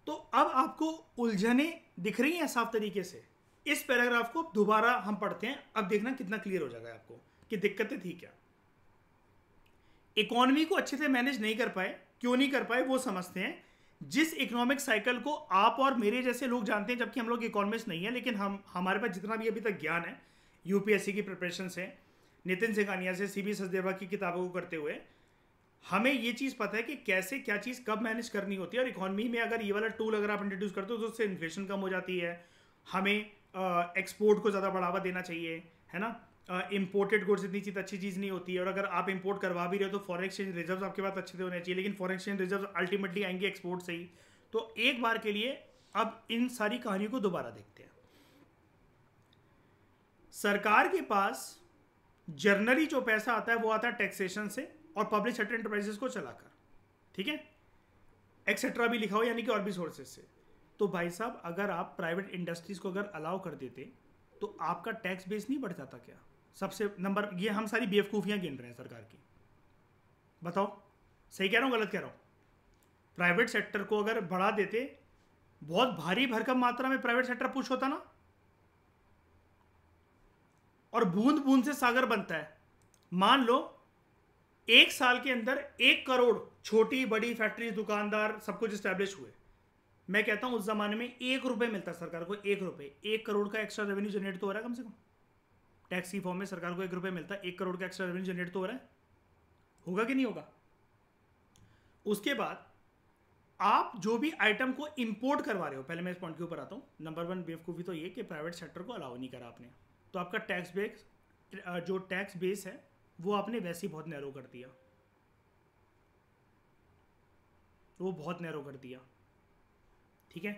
तो अब आपको उलझने दिख रही हैं साफ तरीके से। इस पैराग्राफ को दोबारा हम पढ़ते हैं, अब देखना कितना क्लियर हो जाएगा आपको कि दिक्कतें थी क्या। इकोनॉमी को अच्छे से मैनेज नहीं कर पाए, क्यों नहीं कर पाए वो समझते हैं। जिस इकोनॉमिक साइकिल को आप और मेरे जैसे लोग जानते हैं, जबकि हम लोग इकोनॉमिस्ट नहीं है, लेकिन हमारे पास जितना भी अभी तक ज्ञान है यूपीएससी की प्रिपरेशन से, नितिन सिंघानिया से, सीबी सचदेवा की किताबों को करते हुए, हमें ये चीज़ पता है कि कैसे क्या चीज़ कब मैनेज करनी होती है। और इकोनॉमी में अगर ये वाला टूल अगर आप इंट्रोड्यूस करते हो तो उससे इन्फ्लेशन कम हो जाती है, हमें एक्सपोर्ट को ज़्यादा बढ़ावा देना चाहिए, है ना। इंपोर्टेड गुड्स इतनी चीज़ अच्छी चीज़ नहीं होती है, और अगर आप इंपोर्ट करवा भी रहे हो तो फॉरेन एक्सचेंज रिजर्व आपके पास अच्छे से होने चाहिए, लेकिन फॉरेन एक्सचेंज रिजर्व अल्टीमेटली आएंगे एक्सपोर्ट से ही। तो एक बार के लिए अब इन सारी कहानियों को दोबारा देखते हैं। सरकार के पास जर्नली जो पैसा आता है वो आता है टैक्सेशन से और पब्लिक सेक्टर एंटरप्राइजेस को चलाकर, ठीक है, एक्सेट्रा भी लिखा हो, यानी कि और भी सोर्सेज से। तो भाई साहब अगर आप प्राइवेट इंडस्ट्रीज को अगर अलाउ कर देते तो आपका टैक्स बेस नहीं बढ़ जाता क्या? सबसे नंबर, ये हम सारी बेवकूफ़ियाँ गिन रहे हैं सरकार की, बताओ सही कह रहा हूँ गलत कह रहा हूँ? प्राइवेट सेक्टर को अगर बढ़ा देते, बहुत भारी भरकम मात्रा में प्राइवेट सेक्टर पुश होता ना, और बूंद बूंद से सागर बनता है। मान लो एक साल के अंदर 1 करोड़ छोटी बड़ी फैक्ट्री, दुकानदार सब कुछ स्टैब्लिश हुए। मैं कहता हूं उस जमाने में 1 रुपये मिलता सरकार को, 1 रुपये, 1 करोड़ का एक्स्ट्रा रेवेन्यू जनरेट तो हो रहा है कम से कम। टैक्स की फॉर्म में सरकार को 1 रुपये मिलता है, 1 करोड़ का एक्स्ट्रा रेवेन्यू जनरेट तो हो रहा है, होगा कि नहीं होगा? उसके बाद आप जो भी आइटम को इंपोर्ट करवा रहे हो, पहले मैं इस पॉइंट के ऊपर आता हूँ। नंबर 1 बेवकूफ़ी तो ये कि प्राइवेट सेक्टर को अलाउ नहीं करा आपने, तो आपका टैक्स बेस, जो टैक्स बेस है वो आपने वैसे ही बहुत नैरो कर दिया, वो बहुत नैरो कर दिया, ठीक है।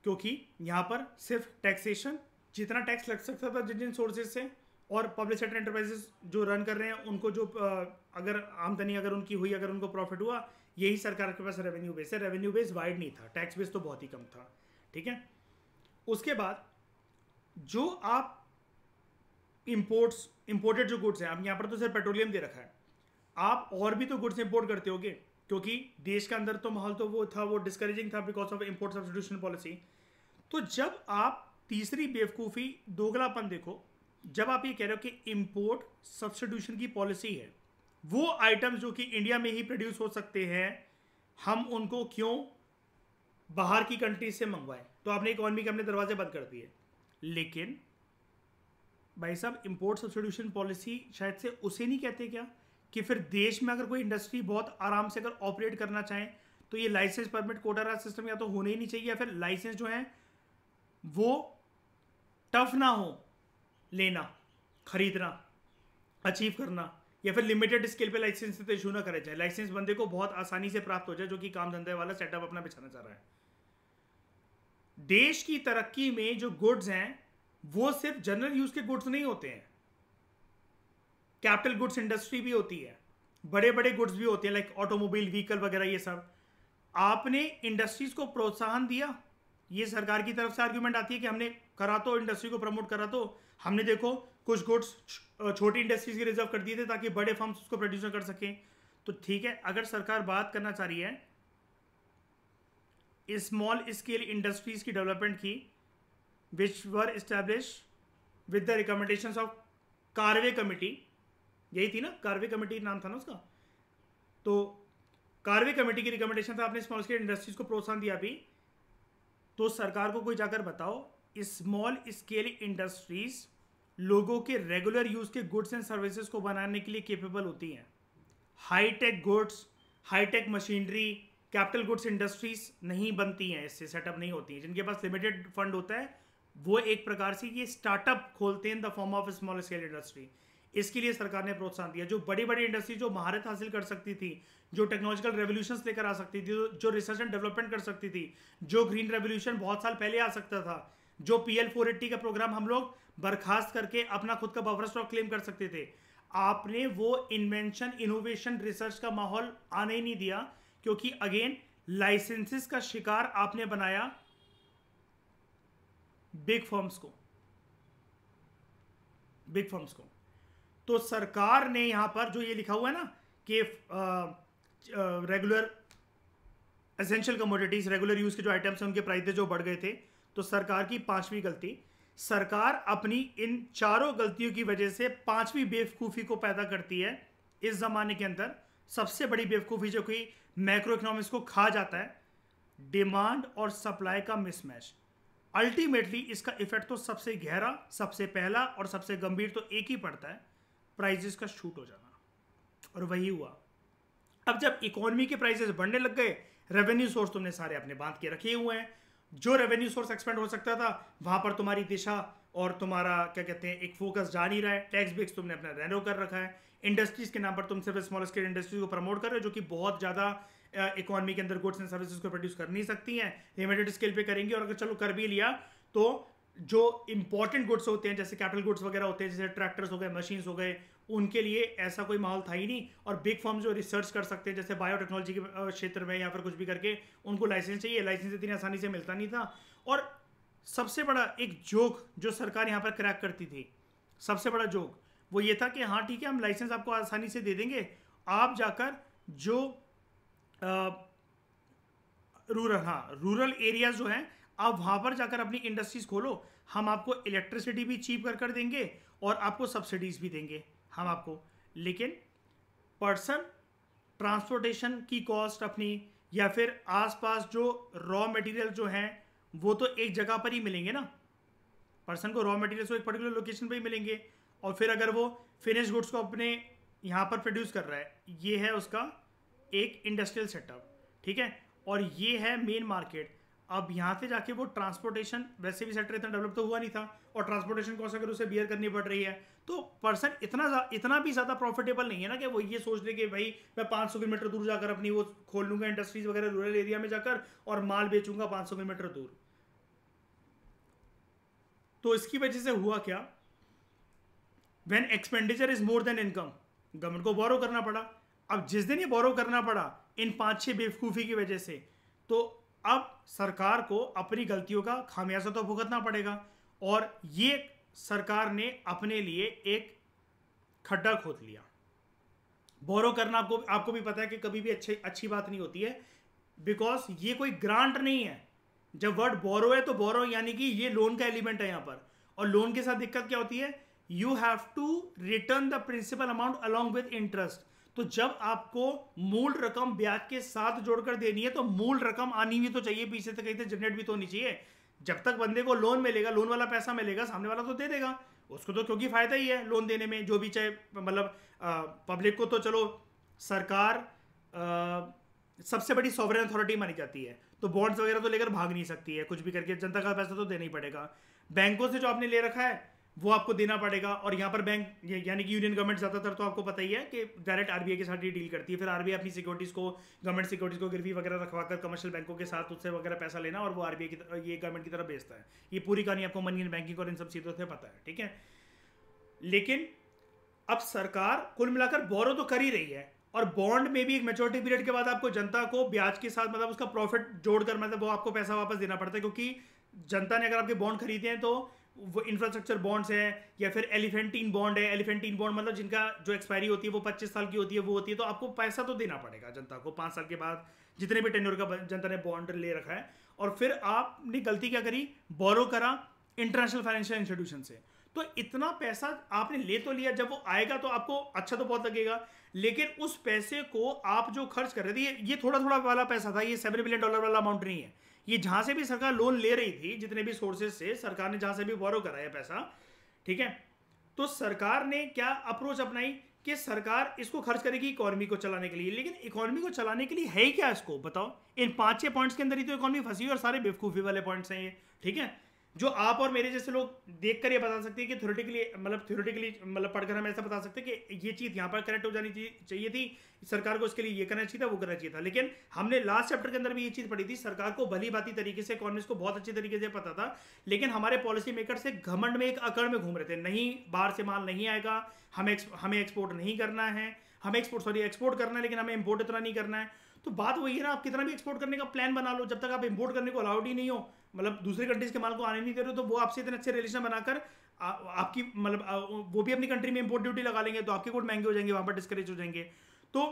क्योंकि यहाँ पर सिर्फ टैक्सेशन, जितना टैक्स लग सकता था जिन जिन सोर्सेज से, और पब्लिक सेक्टर एंटरप्राइजेस जो रन कर रहे हैं उनको जो अगर आमदनी अगर उनकी हुई, अगर उनको प्रॉफिट हुआ, यही सरकार के पास रेवेन्यू बेस है। रेवेन्यू बेस वाइड नहीं था, टैक्स बेस तो बहुत ही कम था, ठीक है। उसके बाद जो आप इंपोर्टेड जो गुड्स हैं, अब यहाँ पर तो सिर्फ पेट्रोलियम दे रखा है, आप और भी तो गुड्स इंपोर्ट करते होगे, क्योंकि देश के अंदर तो माहौल तो वो था, वो डिस्करेजिंग था because of import substitution policy. तो जब आप तीसरी बेवकूफ़ी, दोगलापन देखो, जब आप ये कह रहे हो कि इंपोर्ट सब्स्टिट्यूशन की पॉलिसी है, वो आइटम्स जो कि इंडिया में ही प्रोड्यूस हो सकते हैं, हम उनको क्यों बाहर की कंट्रीज से मंगवाएं? तो आपने इकोनॉमी के अपने दरवाजे बंद कर दिए। लेकिन भाई साहब, इंपोर्ट सब्स्टिट्यूशन पॉलिसी शायद से उसे नहीं कहते क्या कि फिर देश में अगर कोई इंडस्ट्री बहुत आराम से अगर ऑपरेट करना चाहे तो ये licence permit quota Raj system या तो होने ही नहीं चाहिए, या फिर लाइसेंस जो है वो टफ ना हो लेना, खरीदना, अचीव करना, या फिर लिमिटेड स्केल पे लाइसेंस तो इशू ना करे जाए, लाइसेंस बंदे को बहुत आसानी से प्राप्त हो जाए जो कि काम धंधे वाला सेटअप अपना बिछाना चाह रहा है। देश की तरक्की में जो गुड्स हैं वो सिर्फ जनरल यूज के गुड्स नहीं होते हैं, कैपिटल गुड्स इंडस्ट्री भी होती है, बड़े बड़े गुड्स भी होते हैं, लाइक ऑटोमोबाइल व्हीकल वगैरह, ये सब। आपने इंडस्ट्रीज को प्रोत्साहन दिया, ये सरकार की तरफ से आर्ग्यूमेंट आती है कि हमने करा तो, इंडस्ट्री को प्रमोट करा तो, हमने देखो कुछ गुड्स छोटी इंडस्ट्रीज के रिजर्व कर दिए थे ताकि बड़े फर्म्स उसको प्रोड्यूस कर सकें। तो ठीक है, अगर सरकार बात करना चाह रही है स्मॉल स्केल इंडस्ट्रीज की डेवलपमेंट की, which were establish with the recommendations of Karve committee, यही थी ना, कार्वे कमेटी नाम था ना उसका, तो कार्वे कमेटी की रिकमेंडेशन था, आपने स्मॉल स्केल इंडस्ट्रीज को प्रोत्साहन दिया भी। तो सरकार को कोई जाकर बताओ, स्मॉल स्केल इंडस्ट्रीज लोगों के रेगुलर यूज के गुड्स एंड सर्विसेज को बनाने के लिए केपेबल होती हैं। High tech goods, high tech machinery, capital goods industries नहीं बनती हैं, इससे सेटअप नहीं होती हैं। जिनके पास लिमिटेड फंड होता है वो एक प्रकार से ये स्टार्टअप खोलते हैं in the form of small scale industry. इसके लिए सरकार ने प्रोत्साहन दिया। जो बड़ी बड़ी इंडस्ट्री जो महारत हासिल कर सकती थी, जो टेक्नोलॉजिकल रेवोल्यूशंस लेकर आ सकती थी, जो रिसर्च एंड डेवलपमेंट कर सकती थी, जो ग्रीन रेवोल्यूशन बहुत साल पहले आ सकता था, जो PL 480 का प्रोग्राम हम लोग बर्खास्त करके अपना खुद का बफर स्टॉक क्लेम कर सकते थे, आपने वो इन्वेंशन, इनोवेशन, रिसर्च का माहौल आने ही नहीं दिया, क्योंकि अगेन लाइसेंसेस का शिकार आपने बनाया बिग फर्म्स को, बिग फर्म्स को। तो सरकार ने यहां पर जो ये लिखा हुआ है ना कि regular essential commodities, regular use के जो आइटम्स हैं उनके प्राइस जो बढ़ गए थे, तो सरकार की पांचवी गलती, सरकार अपनी इन चारों गलतियों की वजह से पांचवी बेवकूफी को पैदा करती है इस जमाने के अंदर। सबसे बड़ी बेवकूफी जो कि मैक्रो इकोनॉमिक्स को खा जाता है, डिमांड और सप्लाई का मिसमैच। अल्टीमेटली इसका इफेक्ट तो सबसे गहरा, सबसे पहला और सबसे गंभीर तो एक ही पड़ता है, प्राइजेस का शूट हो जाना। और वही हुआ। अब जब इकोनॉमी के प्राइसेस बढ़ने लग गए, रेवेन्यू सोर्स तुमने सारे अपने बांध के रखे हुए हैं, जो रेवेन्यू सोर्स एक्सपेंड हो सकता था वहां पर तुम्हारी दिशा और तुम्हारा क्या कहते हैं एक फोकस जा नहीं रहा है। टैक्स बेस तुमने अपना रेनो कर रखा है, इंडस्ट्रीज के नाम पर तुम सिर्फ स्मॉल स्केल इंडस्ट्रीज को प्रमोट कर रहे हो जो कि बहुत ज्यादा इकोनॉमी के अंदर गुड्स एंड सर्विसेज को प्रोड्यूस कर नहीं सकती हैं, लिमिटेड स्केल पे करेंगी। और अगर चलो कर भी लिया तो जो इंपॉर्टेंट गुड्स होते हैं जैसे कैपिटल गुड्स वगैरह होते हैं, जैसे ट्रैक्टर्स हो गए, मशीन्स हो गए, उनके लिए ऐसा कोई माहौल था ही नहीं। और बिग फर्म जो रिसर्च कर सकते हैं जैसे बायोटेक्नोलॉजी के क्षेत्र में या फिर कुछ भी करके, उनको लाइसेंस चाहिए, लाइसेंस इतनी आसानी से मिलता नहीं था। और सबसे बड़ा एक जोक जो सरकार यहाँ पर क्रैक करती थी, सबसे बड़ा जोक वो ये था कि हाँ ठीक है, हम लाइसेंस आपको आसानी से दे देंगे, आप जाकर जो रूरल एरियाज जो हैं आप वहां पर जाकर अपनी इंडस्ट्रीज खोलो, हम आपको इलेक्ट्रिसिटी भी चीप कर देंगे और आपको सब्सिडीज भी देंगे हम आपको। लेकिन पर्सन ट्रांसपोर्टेशन की कॉस्ट अपनी, या फिर आसपास जो रॉ मटेरियल जो हैं वो तो एक जगह पर ही मिलेंगे ना, पर्सन को रॉ मटेरियल तो एक पर्टिकुलर लोकेशन पर ही मिलेंगे। और फिर अगर वो फिनिश गुड्स को अपने यहाँ पर प्रोड्यूस कर रहा है, ये है उसका एक इंडस्ट्रियल सेटअप, ठीक है, और ये है मेन मार्केट। अब यहाँ से जाके वो ट्रांसपोर्टेशन, वैसे भी सेक्टर इतना डेवलप तो हुआ नहीं था, और ट्रांसपोर्टेशन कॉस्ट अगर उसे बियर करनी पड़ रही है तो पर्सन इतना भी ज़्यादा प्रॉफिटेबल नहीं है ना कि वो ये सोच ले कि भाई मैं 500 किलोमीटर दूर जाकर अपनी वो खोल लूंगा इंडस्ट्रीज वगैरह रूरल एरिया में जाकर और माल बेचूंगा 500 किलोमीटर दूर। तो इसकी वजह से हुआ क्या, when expenditure is more than income, government को बोरो करना पड़ा। अब जिस दिन ये बोरो करना पड़ा इन 5-6 बेवकूफ़ी की वजह से, तो अब सरकार को अपनी गलतियों का खामियाजा तो भुगतना पड़ेगा। और ये सरकार ने अपने लिए एक खड्डा खोद लिया। बोरो करना आपको आपको भी पता है कि कभी भी अच्छी बात नहीं होती है, बिकॉज ये कोई ग्रांट नहीं है। जब वर्ड बोरो है तो बोरो यानी कि ये लोन का एलिमेंट है यहां पर। और लोन के साथ दिक्कत क्या होती है, you have to return the principal amount along with interest. तो जब आपको मूल रकम ब्याज के साथ जोड़कर देनी है तो मूल रकम आनी भी तो चाहिए, पीछे से कहीं से जनरेट भी तो होनी चाहिए। जब तक बंदे को लोन मिलेगा, लोन वाला पैसा मिलेगा, सामने वाला तो दे देगा उसको, तो क्योंकि फायदा ही है लोन देने में, जो भी चाहे मतलब पब्लिक को तो चलो सरकार सबसे बड़ी सॉवरेन अथॉरिटी मानी जाती है, तो बॉन्ड्स वगैरह तो लेकर भाग नहीं सकती है, कुछ भी करके जनता का पैसा तो देना ही पड़ेगा। बैंकों से जो आपने ले रखा है वो आपको देना पड़ेगा। और यहाँ पर बैंक यानी कि यूनियन गवर्नमेंट ज़्यादातर तो आपको पता ही है कि डायरेक्ट आरबीआई के साथ ही डील करती है। फिर आरबीआई अपनी सिक्योरिटीज़ को, गवर्नमेंट सिक्योरिटीज़ को गिरवी वगैरह रखवाकर कमर्शियल बैंकों के साथ उससे वगैरह पैसा लेना और वो आरबीआई की ये गवर्नमेंट की तरफ बेचता है। ये पूरी कहानी आपको मनी इन बैंकिंग और इन सब चीज़ों से पता है, ठीक है। लेकिन अब सरकार कुल मिलाकर बोरो तो कर ही रही है, और बॉन्ड में भी एक मैच्योरिटी पीरियड के बाद आपको जनता को ब्याज के साथ मतलब उसका प्रॉफिट जोड़कर मतलब वो आपको पैसा वापस देना पड़ता है। क्योंकि जनता ने अगर आपके बॉन्ड खरीदे हैं तो वो इंफ्रास्ट्रक्चर बॉन्ड्स है या फिर एलिफेंटीन बॉन्ड है। एलिफेंटीन बॉन्ड मतलब जिनका जो एक्सपायरी होती है वो 25 साल की होती है, वो होती है, तो आपको पैसा तो देना पड़ेगा जनता को 5 साल के बाद, जितने भी टेन्योर का जनता ने बॉन्ड ले रखा है। और फिर आपने गलती क्या करी, बोरो करा इंटरनेशनल फाइनेंशियल इंस्टीट्यूशन से। तो इतना पैसा आपने ले तो लिया, जब वो आएगा तो आपको अच्छा तो बहुत लगेगा, लेकिन उस पैसे को आप जो खर्च कर रहे थे, ये थोड़ा थोड़ा वाला पैसा था, ये $7 बिलियन वाला अमाउंट नहीं है। ये जहां से भी सरकार लोन ले रही थी, जितने भी सोर्सेज से सरकार ने जहां से भी बोरो कराया पैसा, ठीक है, तो सरकार ने क्या अप्रोच अपनाई कि सरकार इसको खर्च करेगी इकोनॉमी को चलाने के लिए। लेकिन इकोनॉमी को चलाने के लिए है ही क्या, इसको बताओ। इन 5-6 पॉइंट्स के अंदर ही तो इकोनॉमी फंसी हुई, और सारे बेवकूफी वाले पॉइंट्स हैं ये, ठीक है, जो आप और मेरे जैसे लोग देखकर ये बता सकते हैं कि थ्योरेटिकली मतलब पढ़कर हम ऐसा बता सकते हैं कि ये चीज़ यहाँ पर करेक्ट हो जानी चाहिए थी, सरकार को इसके लिए ये करना चाहिए था, वो करना चाहिए था। लेकिन हमने लास्ट चैप्टर के अंदर भी ये चीज़ पढ़ी थी, सरकार को भली भांति तरीके से, इकोनॉमिस्ट को बहुत अच्छे तरीके से पता था, लेकिन हमारे पॉलिसी मेकर से घमंड में एक अकड़ में घूम रहे थे, नहीं बाहर से माल नहीं आएगा, हमें एक्सपोर्ट नहीं करना है, हमें एक्सपोर्ट करना है, लेकिन हमें इंपोर्ट इतना नहीं करना है। तो बात वही है ना, आप कितना भी एक्सपोर्ट करने का प्लान बना लो, जब तक आप इंपोर्ट करने को अलाउड ही नहीं हो, मतलब दूसरी कंट्रीज के माल को आने नहीं दे रहे हो, तो वो आपसे इतने अच्छे रिलेशन बनाकर आपकी मतलब वो भी अपनी कंट्री में इंपोर्ट ड्यूटी लगा लेंगे, तो आपके गुड महंगे हो जाएंगे, वहां पर डिस्करेज हो जाएंगे। तो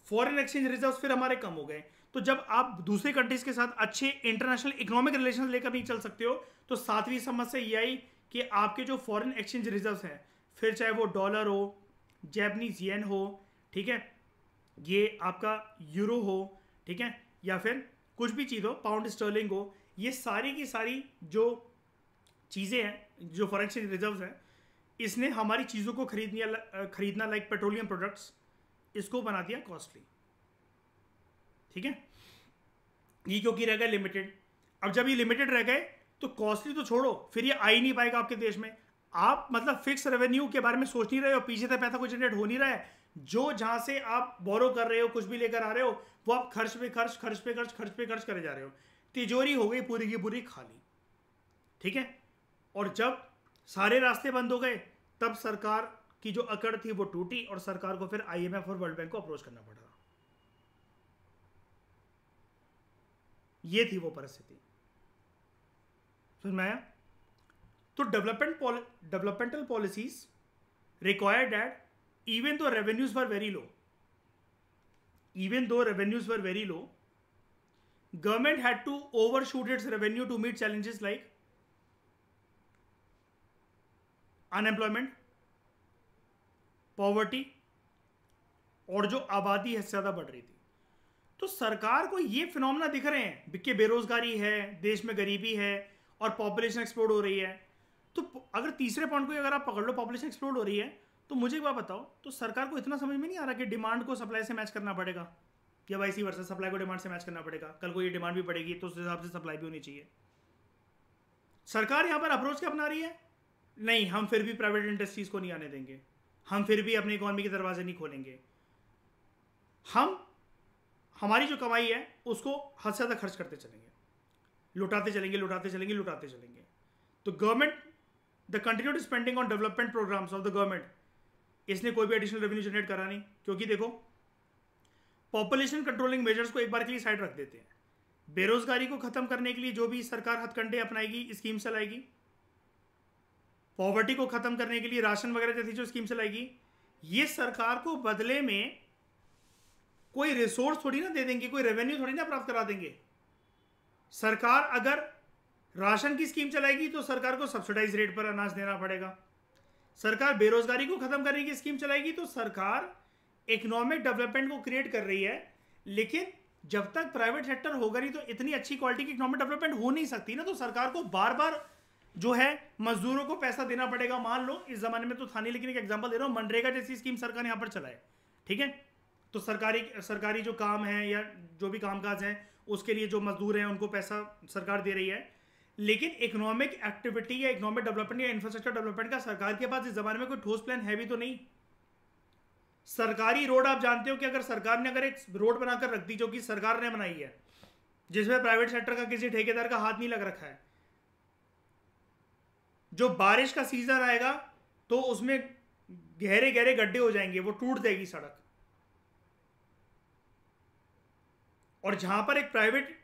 फॉरेन एक्सचेंज रिजर्व फिर हमारे कम हो गए। तो जब आप दूसरी कंट्रीज के साथ अच्छे इंटरनेशनल इकोनॉमिक रिलेशन लेकर नहीं चल सकते हो, तो सातवीं समस्या ये आई कि आपके जो फॉरेन एक्सचेंज रिजर्व हैं, फिर चाहे वो डॉलर हो, जैपनीज येन हो, ठीक है, ये आपका यूरो हो, ठीक है, या फिर कुछ भी चीज़ हो, पाउंड स्टर्लिंग हो, ये सारी की सारी जो चीज़ें हैं, जो फॉरेन एक्सचेंज रिजर्व हैं, इसने हमारी चीज़ों को खरीदना लाइक पेट्रोलियम प्रोडक्ट्स, इसको बना दिया कॉस्टली, ठीक है। ये क्योंकि रह गए लिमिटेड। अब जब ये लिमिटेड रह गए तो कॉस्टली तो छोड़ो, फिर ये आ ही नहीं पाएगा आपके देश में। आप मतलब फिक्स रेवेन्यू के बारे में सोच नहीं रहे हो, पीछे से पैसा कोई जनरेट हो नहीं रहा है, जो जहां से आप बोरो कर रहे हो, कुछ भी लेकर आ रहे हो, वो आप खर्च पे खर्च करे जा रहे हो। तिजोरी हो गई पूरी की पूरी खाली, ठीक है। और जब सारे रास्ते बंद हो गए, तब सरकार की जो अकड़ थी वो टूटी, और सरकार को फिर आईएमएफ और वर्ल्ड बैंक को अप्रोच करना पड़ा। ये थी वो परिस्थिति, समझ में आया। तो developmental policies required that even though revenues were very low, government had to overshoot its revenue to meet challenges like unemployment, poverty, और जो आबादी है ज्यादा बढ़ रही थी। तो सरकार को ये फिनोमेना दिख रहे हैं कि बेरोजगारी है, देश में गरीबी है, और पॉपुलेशन एक्सप्लोड हो रही है। तो अगर तीसरे पॉइंट को अगर आप पकड़ लो, पॉपुलेशन एक्सप्लोड हो रही है, तो मुझे एक बात बताओ, तो सरकार को इतना समझ में नहीं आ रहा कि डिमांड को सप्लाई से मैच करना पड़ेगा, या वाइसी वर्सा सप्लाई को डिमांड से मैच करना पड़ेगा। कल को ये डिमांड भी बढ़ेगी तो उस हिसाब से सप्लाई भी होनी चाहिए। सरकार यहां पर अप्रोच क्या अपना रही है, नहीं हम फिर भी प्राइवेट इंडस्ट्रीज को नहीं आने देंगे, हम फिर भी अपनी इकोनॉमी के दरवाजे नहीं खोलेंगे, हम हमारी जो कमाई है उसको हद से ज़्यादा खर्च करते चलेंगे, लुटाते चलेंगे। तो government, the continued spending on development programmes of the government, इसने कोई भी एडिशनल रेवेन्यू जनरेट करा नहीं। क्योंकि देखो पॉपुलेशन कंट्रोलिंग मेजर्स को एक बार के लिए साइड रख देते हैं। बेरोजगारी को खत्म करने के लिए जो भी सरकार हथकंडे अपनाएगी, स्कीम चलाएगी, पॉवर्टी को खत्म करने के लिए राशन वगैरह जैसी जो स्कीम चलाएगी, ये सरकार को बदले में कोई रिसोर्स थोड़ी ना दे देंगे, कोई रेवेन्यू थोड़ी ना प्राप्त करा देंगे। सरकार अगर राशन की स्कीम चलाएगी तो सरकार को सब्सिडाइज रेट पर अनाज देना पड़ेगा। सरकार बेरोजगारी को खत्म करने की स्कीम चलाएगी तो सरकार इकोनॉमिक डेवलपमेंट को क्रिएट कर रही है। लेकिन जब तक प्राइवेट सेक्टर होगा नहीं तो इतनी अच्छी क्वालिटी की इकोनॉमिक डेवलपमेंट हो नहीं सकती ना। तो सरकार को बार बार जो है मजदूरों को पैसा देना पड़ेगा। मान लो इस जमाने में तो था नहीं, लेकिन एक एग्जांपल दे रहा हूं, मनरेगा जैसी स्कीम सरकार यहां पर चलाए, ठीक है। तो सरकारी जो काम है या जो भी कामकाज है उसके लिए जो मजदूर हैं उनको पैसा सरकार दे रही है। लेकिन इकोनॉमिक एक्टिविटी या इकोनॉमिक डेवलपमेंट या इंफ्रास्ट्रक्चर डेवलपमेंट का सरकार के पास इस जमाने में कोई ठोस प्लान है भी तो नहीं। सरकारी रोड आप जानते हो कि अगर सरकार ने अगर एक रोड बनाकर रख दी जो कि सरकार ने बनाई है, जिसमें प्राइवेट सेक्टर का किसी ठेकेदार का हाथ नहीं लग रखा है, जो बारिश का सीजन आएगा तो उसमें गहरे गहरे गड्ढे हो जाएंगे, वो टूट जाएगी सड़क। और जहां पर एक प्राइवेट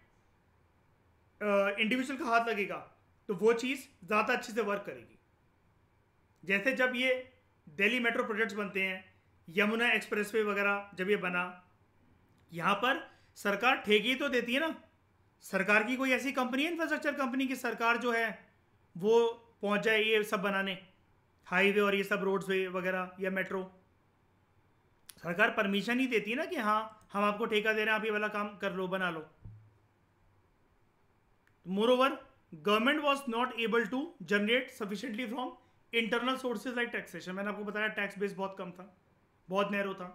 इंडिविजुअल का हाथ लगेगा तो वो चीज ज्यादा अच्छे से वर्क करेगी। जैसे जब ये दिल्ली मेट्रो प्रोजेक्ट्स बनते हैं, यमुना एक्सप्रेसवे वगैरह जब ये बना, यहां पर सरकार ठेके तो देती है ना। सरकार की कोई ऐसी कंपनी है इंफ्रास्ट्रक्चर कंपनी की सरकार जो है वो पहुंच जाए ये सब बनाने, हाईवे और ये सब रोड्स वे वगैरह या मेट्रो। सरकार परमिशन ही देती है ना कि हाँ हम आपको ठेका दे रहे हैं, आप ये वाला काम कर लो, बना लो। Moreover government was not able to generate sufficiently from internal sources like taxation. मैंने आपको बताया टैक्स बेस बहुत कम था, बहुत नैरो था।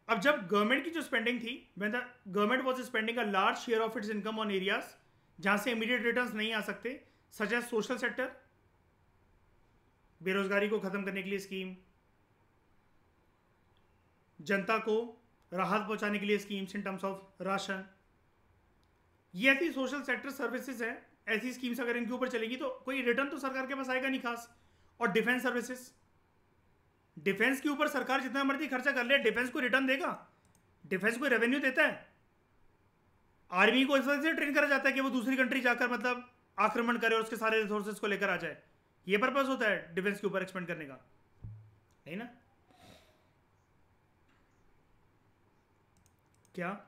अब जब गवर्नमेंट की जो स्पेंडिंग थी, when the government was spending a large share of its income on areas जहां से इमीडिएट रिटर्न्स नहीं आ सकते, सच एज सोशल सेक्टर, बेरोजगारी को खत्म करने के लिए स्कीम, जनता को राहत पहुंचाने के लिए schemes in terms of ration, ये ऐसी सोशल सेक्टर सर्विसेज है। ऐसी स्कीम्स अगर इनके ऊपर चलेगी तो कोई रिटर्न तो सरकार के पास आएगा नहीं खास। और डिफेंस सर्विसेज, डिफेंस के ऊपर सरकार जितना मर्जी खर्चा कर ले, डिफेंस को रिटर्न देगा? डिफेंस को रेवेन्यू देता है? आर्मी को इस वजह से ट्रेन करा जाता है कि वो दूसरी कंट्री जाकर मतलब आक्रमण करे और उसके सारे रिसोर्सेज को लेकर आ जाए। ये पर्पस होता है डिफेंस के ऊपर एक्सपेंड करने का, नहीं ना? क्या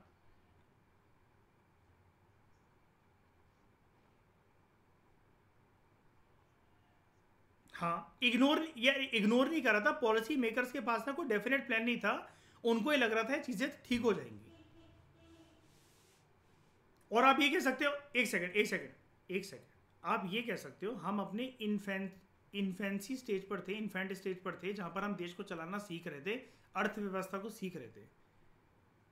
हाँ, इग्नोर नहीं कर रहा था। पॉलिसी मेकर्स के पास ना कोई डेफिनेट प्लान नहीं था, उनको ये लग रहा था चीजें ठीक हो जाएंगी। और आप ये कह सकते हो, एक सेकंड, आप ये कह सकते हो हम अपने इन्फेंसी स्टेज पर थे, इन्फेंट स्टेज पर थे, जहां पर हम देश को चलाना सीख रहे थे, अर्थव्यवस्था को सीख रहे थे।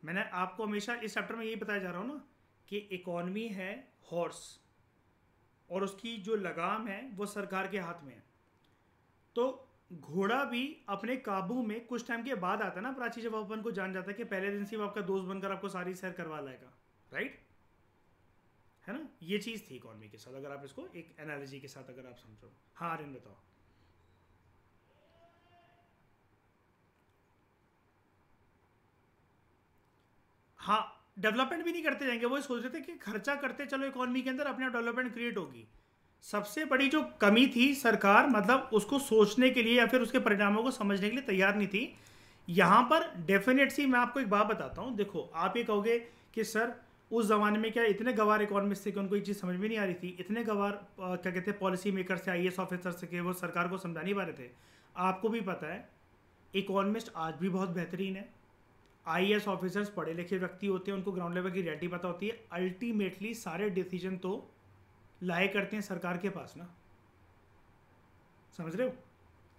मैंने आपको हमेशा इस चैप्टर में यही बताया जा रहा हूं ना कि इकोनॉमी है हॉर्स और उसकी जो लगाम है वो सरकार के हाथ में है। तो घोड़ा भी अपने काबू में कुछ टाइम के बाद आता है ना प्राची, जब अपन को जान जाता है कि पहले दिन से वो आपका दोस्त बनकर आपको सारी सैर करवा लाएगा, राइट? है ना? ये चीज थी इकोनॉमी के साथ, अगर आप इसको एक एनालॉजी के साथ अगर आप समझो। हाँ आर्यन बताओ। हाँ, डेवलपमेंट भी नहीं करते जाएंगे, वो सोच रहे थे कि खर्चा करते चलो इकोनॉमी के अंदर, अपने आप डेवलपमेंट क्रिएट होगी। सबसे बड़ी जो कमी थी, सरकार मतलब उसको सोचने के लिए या फिर उसके परिणामों को समझने के लिए तैयार नहीं थी। यहां पर डेफिनेट सी मैं आपको एक बात बताता हूं। देखो, आप ये कहोगे कि सर उस जमाने में क्या इतने गवार इकोनॉमिस्ट थे कि उनको ये चीज़ समझ में नहीं आ रही थी, इतने गवार क्या कहते हैं पॉलिसी मेकर थे, IAS ऑफिसर से कि वो सरकार को समझा नहीं पा रहे थे। आपको भी पता है इकोनॉमिस्ट आज भी बहुत बेहतरीन है। IAS ऑफिसर्स पढ़े लिखे व्यक्ति होते हैं, उनको ग्राउंड लेवल की रियलिटी पता होती है। अल्टीमेटली सारे डिसीजन तो लाए करते हैं सरकार के पास ना, समझ रहे हो?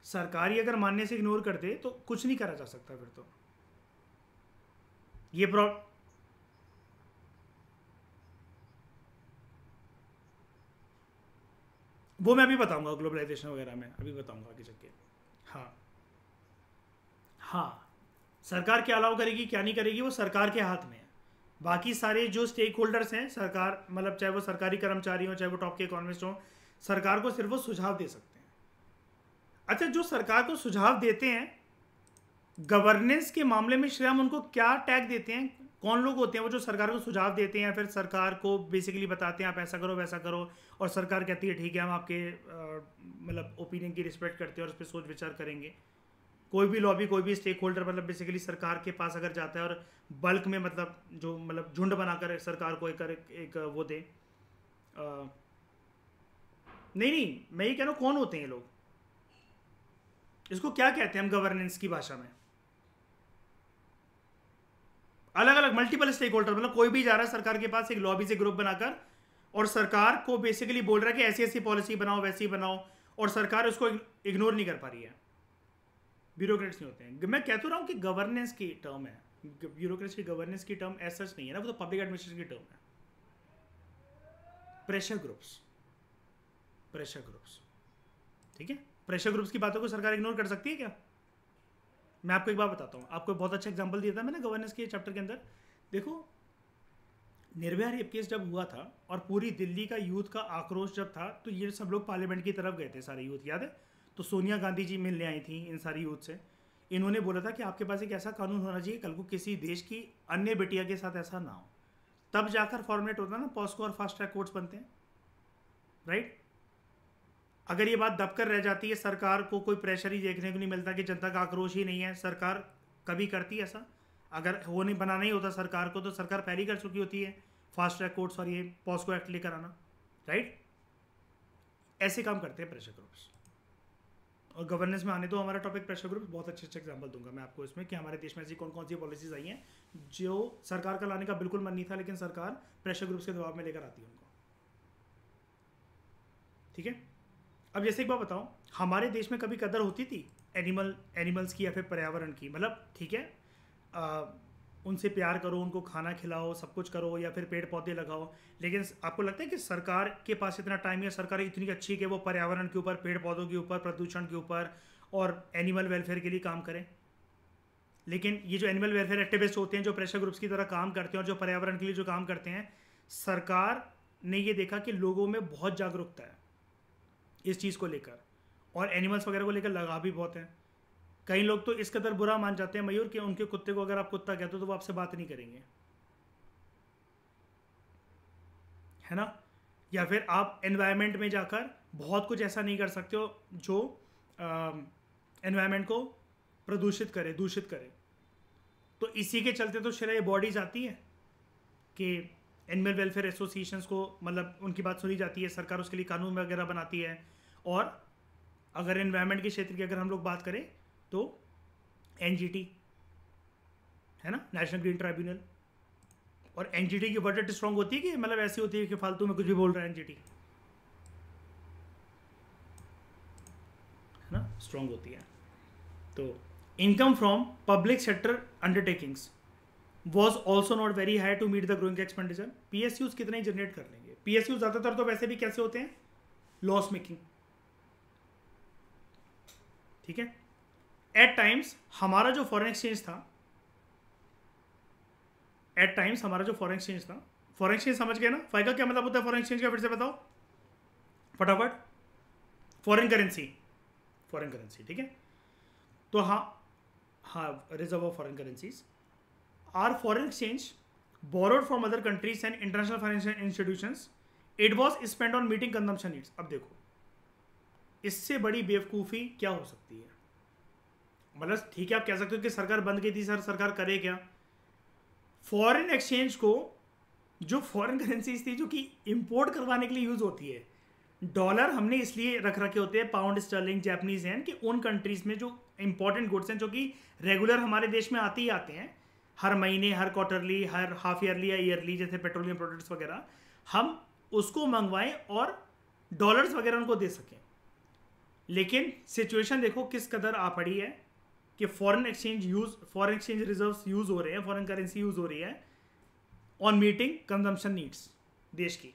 सरकारी अगर मानने से इग्नोर कर दे तो कुछ नहीं करा जा सकता फिर तो। ये वो मैं अभी बताऊंगा, ग्लोबलाइजेशन वगैरह में अभी बताऊंगा आगे चल के। हाँ हाँ, सरकार क्या अलाउ करेगी क्या नहीं करेगी वो सरकार के हाथ में है। बाकी सारे जो स्टेक होल्डर्स हैं, सरकार मतलब चाहे वो सरकारी कर्मचारी हो चाहे वो टॉप के इकोनॉमिस्ट हो, सरकार को सिर्फ वो सुझाव दे सकते हैं। अच्छा, जो सरकार को सुझाव देते हैं गवर्नेंस के मामले में श्रेयम उनको क्या टैग देते हैं? कौन लोग होते हैं वो जो सरकार को सुझाव देते हैं या फिर सरकार को बेसिकली बताते हैं आप ऐसा करो वैसा करो, और सरकार कहती है ठीक है हम आपके मतलब ओपिनियन की रिस्पेक्ट करते हैं और उस पर सोच विचार करेंगे। कोई भी लॉबी, कोई भी स्टेक होल्डर मतलब बेसिकली सरकार के पास अगर जाता है और बल्क में मतलब जो मतलब झुंड बनाकर सरकार को एक वो दे, नहीं नहीं मैं ये कह रहा हूँ कौन होते हैं ये लोग, इसको क्या कहते हैं हम गवर्नेंस की भाषा में? अलग अलग मल्टीपल स्टेक होल्डर, मतलब कोई भी जा रहा है सरकार के पास एक लॉबी से ग्रुप बनाकर और सरकार को बेसिकली बोल रहा है कि ऐसी ऐसी पॉलिसी बनाओ वैसी बनाओ, और सरकार उसको इग्नोर नहीं कर पा रही है। ब्यूरोक्रेट्स नहीं होते हैं। मैं कह तो रहा हूँ कि गवर्नेंस की टर्म है, ब्यूरोक्रेट्स की गवर्नेंस की टर्म ऐसा नहीं है ना, वो तो पब्लिक एडमिनिस्ट्रेशन की टर्म है। प्रेशर ग्रुप्स, प्रेशर ग्रुप्स, ठीक है। प्रेशर ग्रुप्स की बातों को सरकार इग्नोर कर सकती है क्या? मैं आपको एक बात बताता हूँ, आपको बहुत अच्छा एग्जांपल दिया था मैंने गवर्नेंस के चैप्टर के अंदर। देखो निर्भया रेप केस जब हुआ था और पूरी दिल्ली का यूथ का आक्रोश जब था, तो ये सब लोग पार्लियामेंट की तरफ गए थे सारे यूथ, याद है? तो सोनिया गांधी जी मिलने आई थी इन सारी यूथ से। इन्होंने बोला था कि आपके पास एक ऐसा कानून होना चाहिए कल को किसी देश की अन्य बेटिया के साथ ऐसा ना हो, तब जाकर फॉर्मेट होता है ना, पॉस्को और फास्ट ट्रैक कोर्ट्स बनते हैं, राइट? अगर ये बात दबकर रह जाती है, सरकार को कोई प्रेशर ही देखने को नहीं मिलता कि जनता का आक्रोश ही नहीं है, सरकार कभी करती है ऐसा? अगर वो नहीं बनाना ही होता सरकार को तो सरकार पहले ही कर चुकी होती है फास्ट ट्रैक कोर्ट्स और ये पॉस्को एक्ट लेकर आना, राइट? ऐसे काम करते हैं प्रेशर ग्रुप्स। और गवर्नेंस में आने तो हमारा टॉपिक प्रेशर ग्रुप्स, बहुत अच्छे अच्छे एग्जांपल दूंगा मैं आपको इसमें कि हमारे देश में ऐसी कौन कौन सी पॉलिसीज आई हैं जो सरकार का लाने का बिल्कुल मन नहीं था, लेकिन सरकार प्रेशर ग्रुप्स के दबाव में लेकर आती है उनको, ठीक है। अब जैसे एक बात बताओ, हमारे देश में कभी कदर होती थी एनिमल्स की या फिर पर्यावरण की? मतलब ठीक है उनसे प्यार करो, उनको खाना खिलाओ, सब कुछ करो, या फिर पेड़ पौधे लगाओ, लेकिन आपको लगता है कि सरकार के पास इतना टाइम है, सरकार इतनी अच्छी है कि वो पर्यावरण के ऊपर, पेड़ पौधों के ऊपर, प्रदूषण के ऊपर और एनिमल वेलफेयर के लिए काम करें? लेकिन ये जो एनिमल वेलफेयर एक्टिविस्ट होते हैं जो प्रेशर ग्रुप्स की तरह काम करते हैं और जो पर्यावरण के लिए जो काम करते हैं, सरकार ने ये देखा कि लोगों में बहुत जागरूकता है इस चीज़ को लेकर और एनिमल्स वगैरह को लेकर लगाव भी बहुत है। कई लोग तो इस कदर बुरा मान जाते हैं मयूर कि उनके कुत्ते को अगर आप कुत्ता कहते हो तो वो आपसे बात नहीं करेंगे, है ना? या फिर आप एनवायरनमेंट में जाकर बहुत कुछ ऐसा नहीं कर सकते हो जो एनवायरनमेंट को प्रदूषित करे, दूषित करे। तो इसी के चलते तो शायद ये बॉडीज आती है कि एनिमल वेलफेयर एसोसिएशंस को मतलब उनकी बात सुनी जाती है, सरकार उसके लिए कानून वगैरह बनाती है। और अगर एनवायरनमेंट के क्षेत्र की अगर हम लोग बात करें तो एनजीटी है ना, नेशनल ग्रीन ट्राइब्यूनल। और एनजीटी की वर्ड स्ट्रांग होती है कि मतलब ऐसी होती है कि फालतू में कुछ भी बोल रहा है एनजीटी, है ना, स्ट्रांग होती है। तो income from public sector undertakings was also not very high to meet the growing expenditure। PSUs कितना ही जनरेट कर लेंगे? PSUs ज़्यादातर तो वैसे भी कैसे होते हैं, लॉस मेकिंग, ठीक है। एट टाइम्स हमारा जो फॉरेन एक्सचेंज था, फॉरेन एक्सचेंज समझ गए ना? फाइका क्या मतलब होता है फॉरेन एक्सचेंज का, फिर से बताओ फटाफट। फॉरेन करेंसी, ठीक है। तो हाँ reserve of foreign currencies are foreign exchange borrowed from other countries and international financial institutions, it was spent on meeting consumption needs। अब देखो इससे बड़ी बेवकूफ़ी क्या हो सकती है? मतलब ठीक है आप कह सकते हो कि सरकार बंद की थी, सरकार करे क्या? फॉरेन एक्सचेंज को जो फॉरेन करेंसीज थी जो कि इंपोर्ट करवाने के लिए यूज़ होती है, डॉलर हमने इसलिए रख रखे होते हैं, पाउंड स्टर्लिंग जैपनीज हैं, कि उन कंट्रीज़ में जो इंपॉर्टेंट गुड्स हैं जो कि रेगुलर हमारे देश में आते ही आते हैं, हर महीने, हर क्वार्टरली, हर हाफ ईयरली या ईयरली, जैसे पेट्रोलियम प्रोडक्ट्स वगैरह, हम उसको मंगवाएं और डॉलर्स वगैरह उनको दे सकें। लेकिन सिचुएशन देखो किस कदर आ पड़ी है कि फॉरेन एक्सचेंज रिजर्व्स यूज़ हो रहे हैं, फॉरेन करेंसी यूज़ हो रही है ऑन मीटिंग कंजम्पशन नीड्स देश की।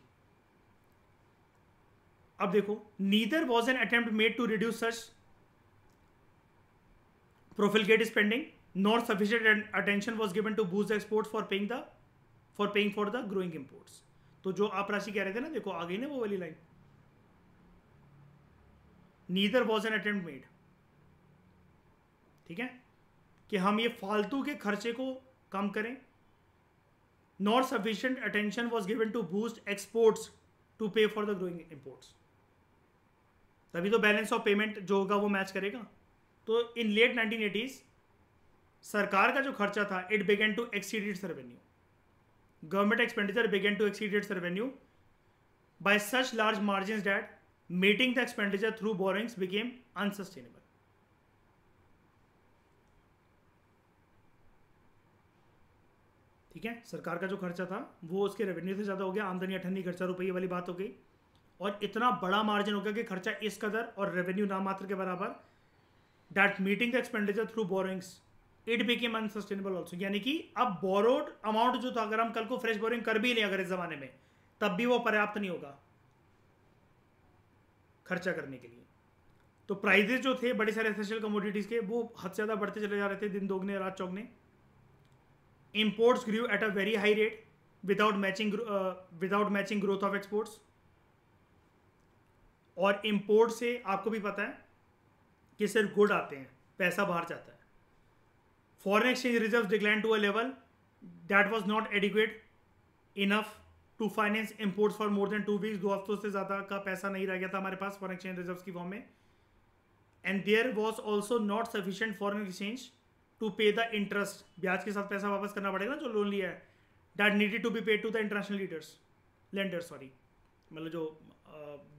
अब देखो, neither was an attempt made to reduce such profligate spending nor sufficient attention was given to boost the exports for paying for the growing imports। तो जो आप राशि कह रहे थे ना, देखो आ गई ना वो वाली line, neither was an attempt made, ठीक है। कि हम ये फालतू के खर्चे को कम करें. Not sufficient attention was given to boost exports to pay for the growing imports. तभी तो बैलेंस ऑफ पेमेंट जो होगा वो मैच करेगा. तो इन लेट 1980s सरकार का जो खर्चा था it began to exceed its revenue. Government expenditure began to exceed its revenue by such large margin that meeting the expenditure through borrowings became unsustainable. ठीक है, सरकार का जो खर्चा था वो उसके रेवेन्यू से ज़्यादा हो गया. आमदनी अठन्नी खर्चा रुपये वाली बात हो गई और इतना बड़ा मार्जिन हो गया कि खर्चा इस कदर और रेवेन्यू ना मात्र के बराबर that meeting the expenditure through borings it became unsustainable also. यानी कि अब बोरोड अमाउंट जो था, अगर हम कल को फ्रेश बोरिंग कर भी लें अगर इस जमाने में, तब भी वो पर्याप्त नहीं होगा खर्चा करने के लिए. तो प्राइजेस जो थे बड़े सारे एसेंशियल कमोडिटीज के वो हद से ज़्यादा बढ़ते चले जा रहे थे, दिन दोगुने रात चौगने. Imports grew at a very high rate without matching growth of exports. और इंपोर्ट से आपको भी पता है कि सिर्फ गुड आते हैं, पैसा बाहर जाता है. Foreign exchange reserve decline to a level that was not adequate enough to finance imports for more than 2 weeks. 2 हफ्तों से ज़्यादा का पैसा नहीं रह गया था हमारे पास फॉरेन एक्सचेंज रिजर्व्स की फॉर्म में. And there was also not sufficient foreign exchange to pay the interest. ब्याज के साथ पैसा वापस करना पड़ेगा ना जो लोन लिया है. That needed to be paid to the international lenders. मतलब जो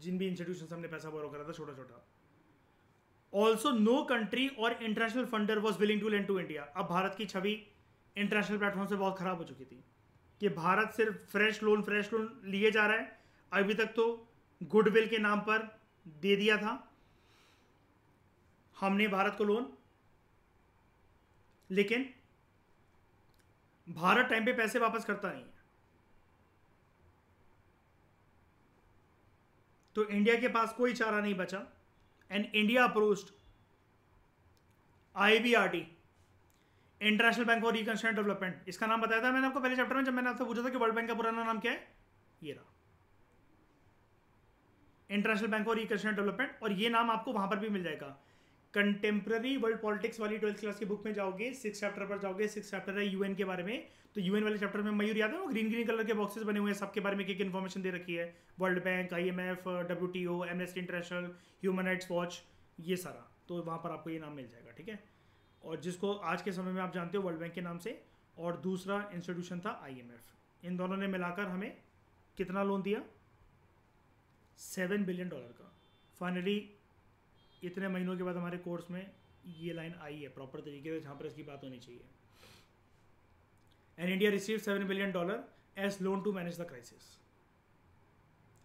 जिन भी इंस्टीट्यूशन हमने पैसा बोरो करा था छोटा छोटा. ऑल्सो नो कंट्री और international funder was willing to lend to India. अब भारत की छवि इंटरनेशनल प्लेटफॉर्म से बहुत खराब हो चुकी थी कि भारत सिर्फ फ्रेश लोन लिए जा रहा है. अभी तक तो गुडविल के नाम पर दे दिया था हमने भारत को लोन, लेकिन भारत टाइम पे पैसे वापस करता नहीं है. तो इंडिया के पास कोई चारा नहीं बचा and India approached IBRD, international bank for reconstruction and development. इसका नाम बताया था मैंने आपको पहले चैप्टर में जब मैंने आपसे पूछा था कि वर्ल्ड बैंक का पुराना नाम क्या है. ये रहा, international bank for reconstruction and development. और ये नाम आपको वहां पर भी मिल जाएगा. कंटेम्प्रेरी वर्ल्ड पॉलिटिक्स वाली 12th क्लास की बुक में जाओगे, 6th चैप्टर पर जाओगे. 6th चैप्टर है यूएन के बारे में. तो यूएन वाले चैप्टर में मयूर याद है वो ग्रीन ग्रीन कलर के बॉक्सेस बने हुए हैं, सबके बारे में एक इन्फॉर्मेशन दे रखी है. World bank, IMF, WTO, amnesty international, human rights watch, ये सारा. तो वहाँ पर आपको ये नाम मिल जाएगा. ठीक है, और जिसको आज के समय में आप जानते हो वर्ल्ड बैंक के नाम से. और दूसरा इंस्टीट्यूशन था IMF. इन दोनों ने मिलाकर हमें कितना लोन दिया? $7 बिलियन का. फाइनली इतने महीनों के बाद हमारे कोर्स में ये लाइन आई है प्रॉपर तरीके से जहाँ पर इसकी बात होनी चाहिए. And India receive $7 billion as loan to manage the crisis.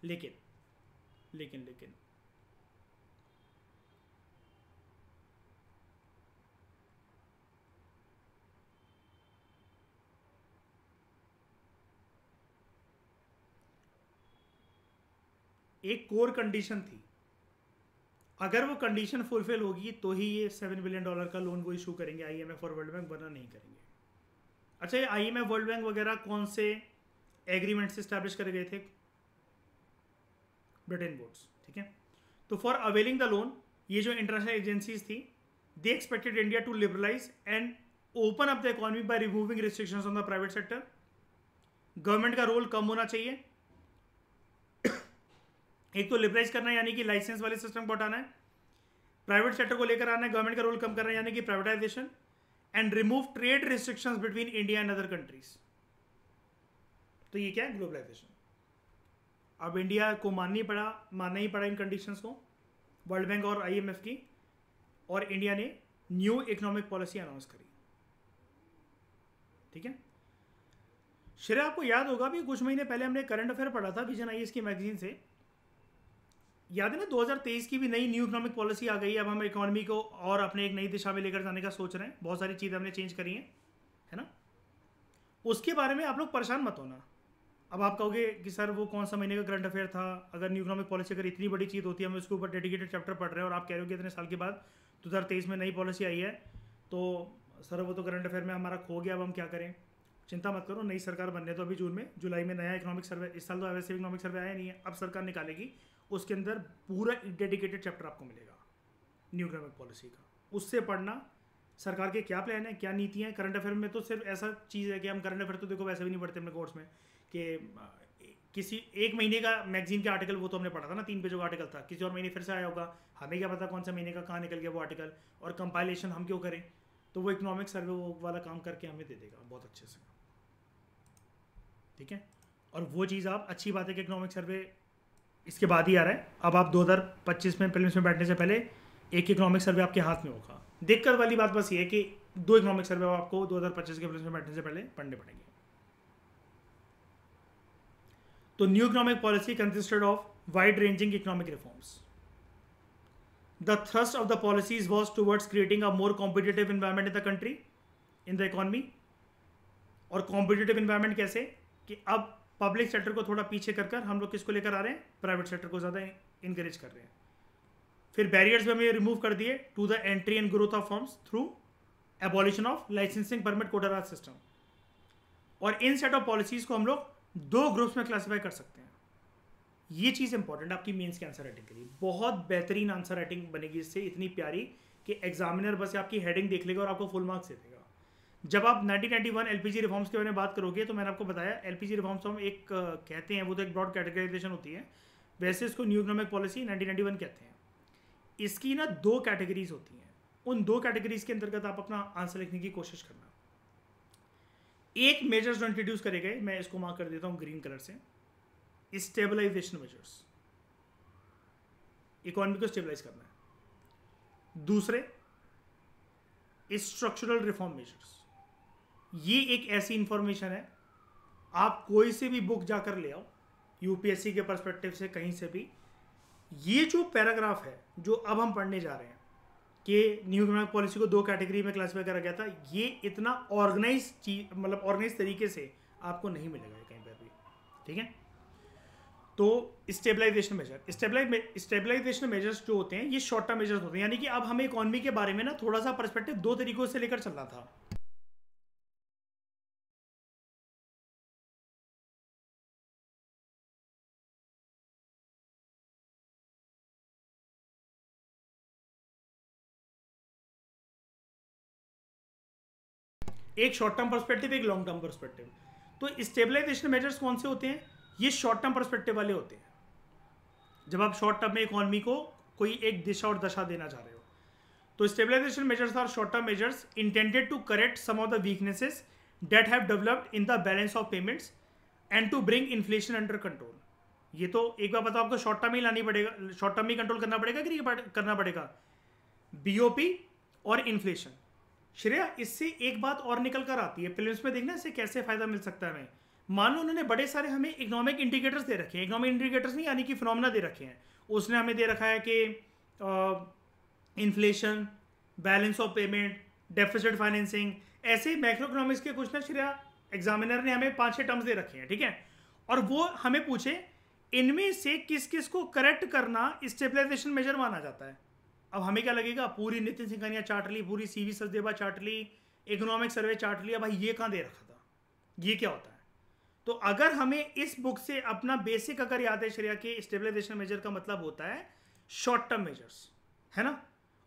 लेकिन लेकिन लेकिन एक कोर कंडीशन थी. अगर वो कंडीशन फुलफिल होगी तो ही ये $7 बिलियन का लोन वो इशू करेंगे IMF और वर्ल्ड बैंक, वरना नहीं करेंगे. अच्छा, ये IMF वर्ल्ड बैंक वगैरह कौन से एग्रीमेंट से स्टैब्लिश करे गए थे? Bretton Woods. ठीक है, तो फॉर अवेलिंग द लोन ये जो इंटरनेशनल एजेंसीज थी they expected India to liberalise and open up the economy by removing restrictions on the private sector. Government का रोल कम होना चाहिए. एक तो लिबरलाइज करना है यानी कि लाइसेंस वाले सिस्टम को हटाना है, प्राइवेट सेक्टर को लेकर आना है, गवर्नमेंट का रोल कम करना है यानी कि privatisation, and remove trade restrictions between India and other countries. तो ये क्या है? ग्लोबलाइजेशन. अब इंडिया को मानना ही पड़ा इन कंडीशंस को, वर्ल्ड बैंक और IMF की, और इंडिया ने न्यू इकोनॉमिक पॉलिसी अनाउंस करी. ठीक है, श्रेया आपको याद होगा भी कुछ महीने पहले हमने करंट अफेयर पढ़ा था विजन IAS की मैगजीन से. याद है ना 2023 की भी नई न्यू इकोनॉमिक पॉलिसी आ गई है. अब हम इकोनॉमी को और अपने एक नई दिशा में लेकर जाने का सोच रहे हैं. बहुत सारी चीज़ें हमने चेंज करी हैं, है ना. उसके बारे में आप लोग परेशान मत होना. अब आप कहोगे कि सर वो कौन सा महीने का करंट अफेयर था? अगर न्यू इकोनॉमिक पॉलिसी अगर इतनी बड़ी चीज़ होती है, हम उसके ऊपर डेडिकेटेड चैप्टर पढ़ रहे हैं और आप कह रहे हो कि इतने साल के बाद 2023 में नई पॉलिसी आई है, तो सर वो तो करंट अफेयर में हमारा खो गया, अब हम क्या करें? चिंता मत करो, नई सरकार बनने तो अभी जुलाई में नया इकोनॉमिक सर्वे, इस साल तो वैसे इकोनॉमिक सर्वे आया नहीं है, अब सरकार निकालेगी, उसके अंदर पूरा डेडिकेटेड चैप्टर आपको मिलेगा न्यू इकोनॉमिक पॉलिसी का. उससे पढ़ना सरकार के क्या प्लान है, क्या नीतियाँ हैं। करंट अफेयर में तो सिर्फ ऐसा चीज़ है कि हम करंट अफेयर तो देखो वैसे भी नहीं पढ़ते अपने कोर्स में, कि किसी एक महीने का मैगजीन का आर्टिकल वो तो हमने पढ़ा था ना, 3 पेजों का आर्टिकल था, किसी और महीने फिर से आया होगा, हमें क्या पता कौन सा महीने का कहाँ निकल गया वो आर्टिकल, और कंपाइलेशन हम क्यों करें। तो वो इकोनॉमिक सर्वे वो वाला काम करके हमें दे देगा बहुत अच्छे से, ठीक है। और वो चीज़ आप, अच्छी बात है कि इकोनॉमिक सर्वे इसके बाद ही आ रहा है। अब आप 2025 में प्रीलिम्स में बैठने से पहले एक इकोनॉमिक सर्वे आपके हाथ में होगा। दिक्कत वाली बात बस ये है कि 2 इकोनॉमिक सर्वे आपको 2025 के प्रीलिम्स में बैठने से पहले पढ़ने पड़ेंगे। तो new economic policy consisted of wide ranging economic reforms. The thrust of the policies was towards creating a more competitive environment in the country, in the economy. और competitive environment कैसे, कि अब पब्लिक सेक्टर को थोड़ा पीछे कर कर हम लोग किसको लेकर आ रहे हैं, प्राइवेट सेक्टर को ज़्यादा इंकरेज कर रहे हैं। फिर बैरियर्स में हमें रिमूव कर दिए to the entry and growth of firms through abolition of licensing permit quota Raj system. और इन सेट ऑफ पॉलिसीज को हम लोग 2 ग्रुप्स में क्लासीफाई कर सकते हैं। ये चीज़ इंपॉर्टेंट आपकी मेंस की आंसर राइटिंग के लिए, बहुत बेहतरीन आंसर राइटिंग बनेगी इससे, इतनी प्यारी कि एग्जामिनर बस आपकी हेडिंग देख लेगा और आपको फुल मार्क्स दे देगा। जब आप 1991 एलपीजी रिफॉर्म्स के बारे में बात करोगे तो मैंने आपको बताया एलपीजी रिफॉर्म्स हम एक कहते हैं, वो तो एक ब्रॉड कैटेगराइजेशन होती है, वैसे इसको न्यू इकोनॉमिक पॉलिसी 1991 कहते हैं। इसकी ना 2 कैटेगरीज होती हैं, उन 2 कैटेगरीज के अंतर्गत आप अपना आंसर लिखने की कोशिश करना। एक मेजर्स जो इंट्रोड्यूस करे गए, मैं इसको मार्क कर देता हूँ ग्रीन कलर से, स्टेबलाइजेशन मेजर्स, इकोनॉमी को स्टेबलाइज करना है। दूसरे स्ट्रक्चरल रिफॉर्म मेजर्स। ये एक ऐसी इंफॉर्मेशन है, आप कोई से भी बुक जाकर ले आओ, यूपीएससी के पर्सपेक्टिव से कहीं से भी, ये जो पैराग्राफ है जो अब हम पढ़ने जा रहे हैं कि न्यू इकोनॉमिक पॉलिसी को 2 कैटेगरी में क्लासीफाई करा गया था, ये इतना ऑर्गेनाइज चीज, मतलब ऑर्गेनाइज तरीके से आपको नहीं मिलेगा कहीं पर भी, ठीक है। तो स्टेबलाइजेशन मेजर, स्टेबलाइजेशन मेजर्स जो होते हैं ये शॉर्ट टर्म मेजर्स होते हैं, यानी कि अब हमें इकोनॉमी के बारे में ना थोड़ा सा पर्सपेक्टिव 2 तरीकों से लेकर चलना था। एक शॉर्ट टर्म पर्सपेक्टिव, एक लॉन्ग टर्म पर्सपेक्टिव। तो स्टेबलाइजेशन मेजर्स कौन से होते हैं, ये शॉर्ट टर्म पर्सपेक्टिव वाले होते हैं। जब आप शॉर्ट टर्म में इकोनॉमी को कोई एक दिशा और दशा देना चाह रहे हो, तो stabilisation measures are short term measures intended to correct some of the weaknesses that have developed in the balance of payments and to bring inflation under control. ये तो एक बार बताओ, आपको शॉर्ट टर्म ही लानी पड़ेगा, शॉर्ट टर्म ही control करना पड़ेगा कि नहीं करना पड़ेगा, बीओपी और इन्फ्लेशन। श्रेया, इससे एक बात और निकल कर आती है प्रीलिम्स में, देखना इससे कैसे फायदा मिल सकता है हमें। मान लो उन्होंने बड़े सारे हमें इकोनॉमिक इंडिकेटर्स दे रखे हैं, इकोनॉमिक इंडिकेटर्स नहीं यानी कि फिनोमेना दे रखे हैं, उसने हमें दे रखा है कि inflation, balance of payment, deficit financing, ऐसे मैक्रो इकोनॉमिक्स के कुछ ना श्रेया एग्जामिनर ने हमें 5-6 टर्म्स दे रखे हैं, ठीक है। और वो हमें पूछे इनमें से किस किस को करेक्ट करना स्टेबलाइजेशन मेजर माना जाता है। अब हमें क्या लगेगा, पूरी नितिन सिंघानिया चाट ली, पूरी सीवी सचदेवा चाट ली, इकोनॉमिक सर्वे चाट लिया, भाई ये कहाँ दे रखा था, ये क्या होता है। तो अगर हमें इस बुक से अपना बेसिक अगर याद है श्रेया के, स्टेबलाइजेशन मेजर का मतलब होता है शॉर्ट टर्म मेजर्स, है ना।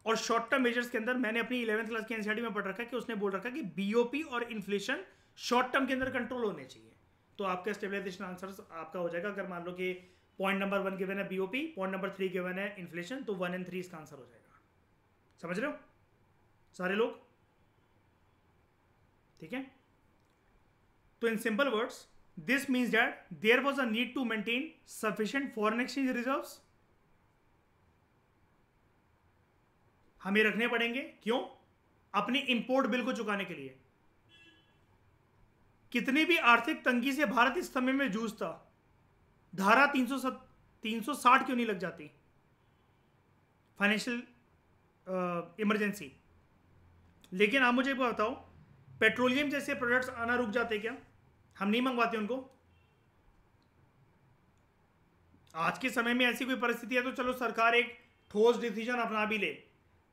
और शॉर्ट टर्म मेजर्स के अंदर मैंने अपनी 11th क्लास की एनसीईआरटी में पढ़ रखा है कि उसने बोल रखा है कि बीओपी और इन्फ्लेशन शॉर्ट टर्म के अंदर कंट्रोल होने चाहिए। तो आपका स्टेबलाइजेशन आंसर आपका हो जाएगा, अगर मान लो कि पॉइंट नंबर 1 गिवन है बीओपी, पॉइंट नंबर 3 गिवन है इन्फ्लेशन, तो 1 और 3 इसका आंसर हो जाएगा। समझ रहे हो सारे लोग, ठीक है। तो in simple words, this means that there was a need to maintain sufficient foreign exchange reserves. हमें रखने पड़ेंगे, क्यों, अपने इंपोर्ट बिल को चुकाने के लिए। कितनी भी आर्थिक तंगी से भारत इस समय में जूझता, धारा 360 क्यों नहीं लग जाती, फाइनेंशियल इमरजेंसी। लेकिन आप मुझे बताओ, पेट्रोलियम जैसे प्रोडक्ट्स आना रुक जाते क्या, हम नहीं मंगवाते उनको। आज के समय में ऐसी कोई परिस्थिति है तो चलो सरकार एक ठोस डिसीजन अपना भी ले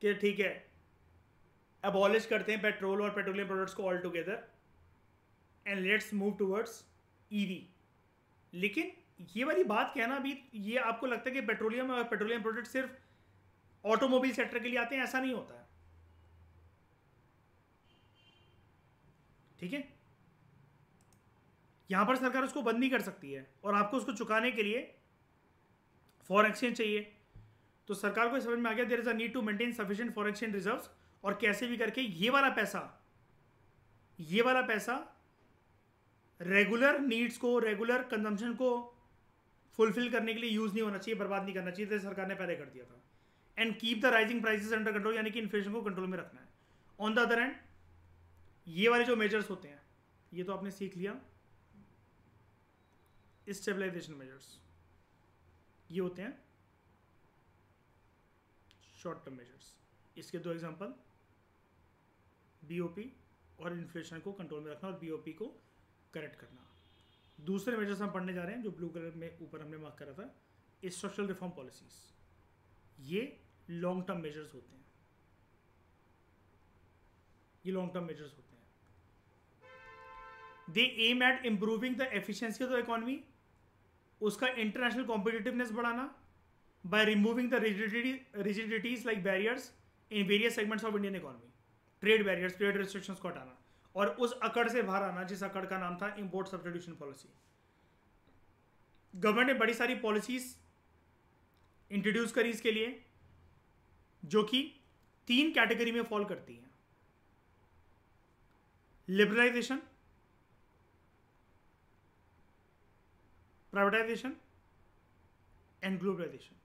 कि ठीक है अबॉलिश करते हैं पेट्रोल और पेट्रोलियम प्रोडक्ट्स को all together and let's move towards EV. लेकिन ये वाली बात कहना भी, ये आपको लगता है कि पेट्रोलियम और पेट्रोलियम प्रोडक्ट सिर्फ ऑटोमोबाइल सेक्टर के लिए आते हैं, ऐसा नहीं होता है। ठीक है, यहां पर सरकार उसको बंद नहीं कर सकती है, और आपको उसको चुकाने के लिए फॉरेन एक्सचेंज चाहिए। तो सरकार को समझ में आ गया there is a need to maintain sufficient foreign exchange reserves, और कैसे भी करके ये वाला पैसा रेगुलर नीड्स को, रेगुलर कंजम्पशन को फुलफिल करने के लिए यूज नहीं होना चाहिए, बर्बाद नहीं करना चाहिए, तो सरकार ने पहले कर दिया था। And keep the rising prices under control, यानी कि इन्फ्लेशन को कंट्रोल में रखना है। ऑन द अदर हैंड ये वाले जो मेजर्स होते हैं, ये तो आपने सीख लिया, स्टेबलाइजेशन मेजर्स, ये होते हैं शॉर्ट टर्म मेजर्स। इसके दो एग्जांपल, बीओपी और इन्फ्लेशन को कंट्रोल में रखना और बीओपी को करेक्ट करना। दूसरे मेजर्स हम पढ़ने जा रहे हैं जो ब्लू कलर में ऊपर हमने मार्क करा था, स्ट्रक्चरल रिफॉर्म पॉलिसीज। ये लॉन्ग टर्म मेजर्स होते हैं, they aim at improving the efficiency of the economy, उसका इंटरनेशनल कॉम्पिटिटिवनेस बढ़ाना by removing the rigidities like barriers in various segments of Indian economy, trade barriers, trade restrictions को हटाना, और उस अकड़ से बाहर आना जिस अकड़ का नाम था इंपोर्ट सब्स्टिट्यूशन पॉलिसी। गवर्नमेंट ने बड़ी सारी पॉलिसीज इंट्रोड्यूस करी इसके लिए, जो कि 3 कैटेगरी में फॉल करती हैं, लिबरलाइजेशन, प्राइवेटाइजेशन एंड ग्लोबलाइजेशन।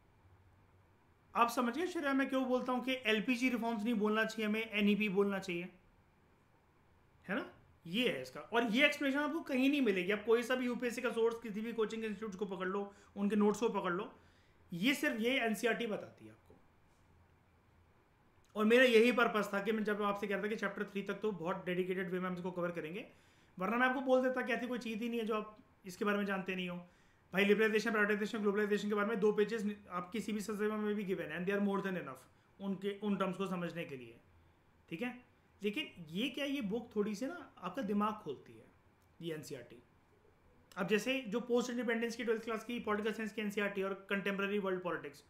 आप समझिए श्रेया मैं क्यों बोलता हूं कि एलपीजी रिफॉर्म्स नहीं बोलना चाहिए, हमें एनईपी बोलना चाहिए, है ना। ये है इसका, और ये एक्सप्लेनेशन आपको कहीं नहीं मिलेगी। आप कोई सा भी यूपीएससी का सोर्स, किसी भी कोचिंग इंस्टीट्यूट को पकड़ लो, उनके नोट्स को पकड़ लो, ये सिर्फ ये एनसीईआरटी बताती है आपको। और मेरा यही पर्पस था कि मैं जब आपसे कह रहा था कि चैप्टर 3 तक तो बहुत डेडिकेटेड वे में हम इसको कवर करेंगे, वरना मैं आपको बोल देता कि ऐसी कोई चीज़ ही नहीं है जो आप इसके बारे में जानते नहीं हो। भाई लिबरलाइजेशन, प्राइवेटाइजेशन, ग्लोबलाइजेशन के बारे में 2 पेजेस आप किसी भी सब्जेक्ट में भी गिवन है, and they are more than enough उन टर्म्स को समझने के लिए, ठीक है। लेकिन ये क्या, ये बुक थोड़ी सी ना आपका दिमाग खोलती है, ये एनसीईआरटी। अब जैसे जो पोस्ट इंडिपेंडेंस की 12th क्लास की पॉलिटिकल साइंस की एनसीईआरटी और कंटेम्प्रेरी वर्ल्ड पॉलिटिक्स,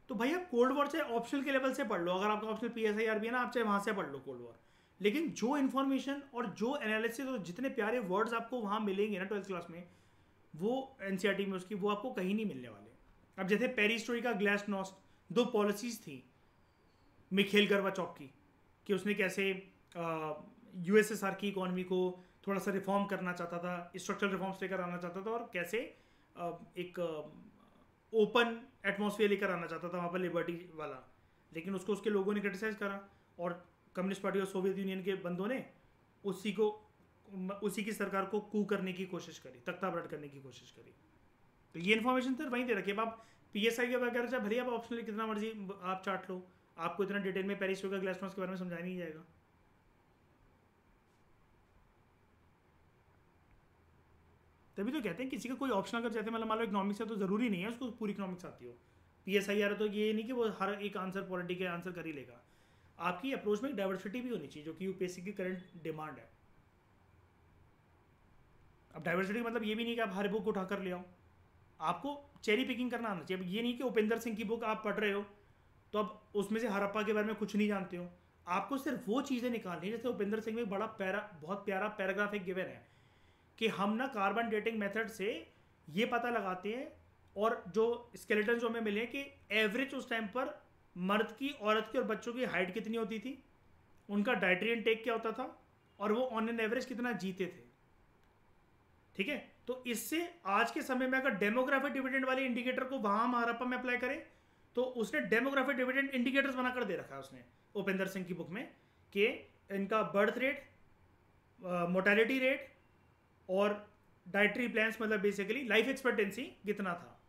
तो भाई आप कोल्ड वॉर चाहे ऑप्शनल के लेवल से पढ़ लो, अगर आपका ऑप्शनल पीएसआईआर भी है ना, आप चाहे वहाँ से पढ़ लो कोल्ड वॉर, लेकिन जो इन्फॉर्मेशन और जो एनालिसिस और जितने प्यारे वर्ड्स आपको वहाँ मिलेंगे ना 12th क्लास में, वो एनसीईआरटी में उसकी वो आपको कहीं नहीं मिलने वाले। अब जैसे पेरिस्टोरिका, ग्लासनोस्ट, 2 पॉलिसीज थी मिखेल गोर्बाचोव की, कि उसने कैसे यूएसएसआर की इकोनॉमी को थोड़ा सा रिफॉर्म करना चाहता था, स्ट्रक्चरल रिफॉर्म्स लेकर आना चाहता था, और कैसे एक ओपन एटमॉस्फेयर लेकर आना चाहता था वहाँ पर लिबर्टी वाला। लेकिन उसको उसके लोगों ने क्रिटिसाइज करा, और कम्युनिस्ट पार्टी और सोवियत यूनियन के बंदों ने उसी की सरकार को कू करने की कोशिश करी, तख्तापलट करने की कोशिश करी। तो ये इन्फॉर्मेशन सर वहीं दे रखी है। अब आप पीएसआई के वगैरह चाहे भले आप ऑप्शनली कितना मर्जी आप चाट लो, आपको इतना डिटेल में पेरिस्टोरिका, ग्लासनोस्ट के बारे में समझाया नहीं जाएगा। तभी तो कहते हैं किसी का कोई ऑप्शन अगर जैसे मतलब मान लो इकोनॉमिक्स है तो जरूरी नहीं है उसको पूरी इकोनॉमिक्स आती हो। पीएसआई आ रहा तो ये नहीं कि वो हर एक आंसर पॉलिटी के आंसर कर ही लेगा। आपकी अप्रोच में डाइवर्सिटी भी होनी चाहिए, जो कि यूपीएससी की करंट डिमांड है। अब डाइवर्सिटी का मतलब ये भी नहीं कि आप हर बुक उठा कर ले आओ, आपको चेरी पिकिंग करना आना चाहिए। अब ये नहीं कि उपेंद्र सिंह की बुक आप पढ़ रहे हो तो अब उसमें से हरप्पा के बारे में कुछ नहीं जानते हो, आपको सिर्फ वो चीज़ें निकालनी है। जैसे उपेंद्र सिंह में बहुत प्यारा पैराग्राफ एक गिवन है कि हम ना कार्बन डेटिंग मेथड से ये पता लगाते हैं, और जो स्केलेटन जो हमें मिले हैं कि एवरेज उस टाइम पर मर्द की, औरत की और बच्चों की हाइट कितनी होती थी, उनका डाइटरी इनटेक क्या होता था, और वो ऑन एन एवरेज कितना जीते थे। ठीक है, तो इससे आज के समय में अगर डेमोग्राफिक डिविडेंड वाले इंडिकेटर को वहां हम हरप्पा में अप्लाई करें तो उसने डेमोग्राफिक डिविडेंड इंडिकेटर्स बनाकर दे रखा है उसने उपेंद्र सिंह की बुक में, कि इनका बर्थ रेट, मोर्टेलिटी रेट और डाइटरी प्लान्स, मतलब बेसिकली लाइफ एक्सपेक्टेंसी कितना था,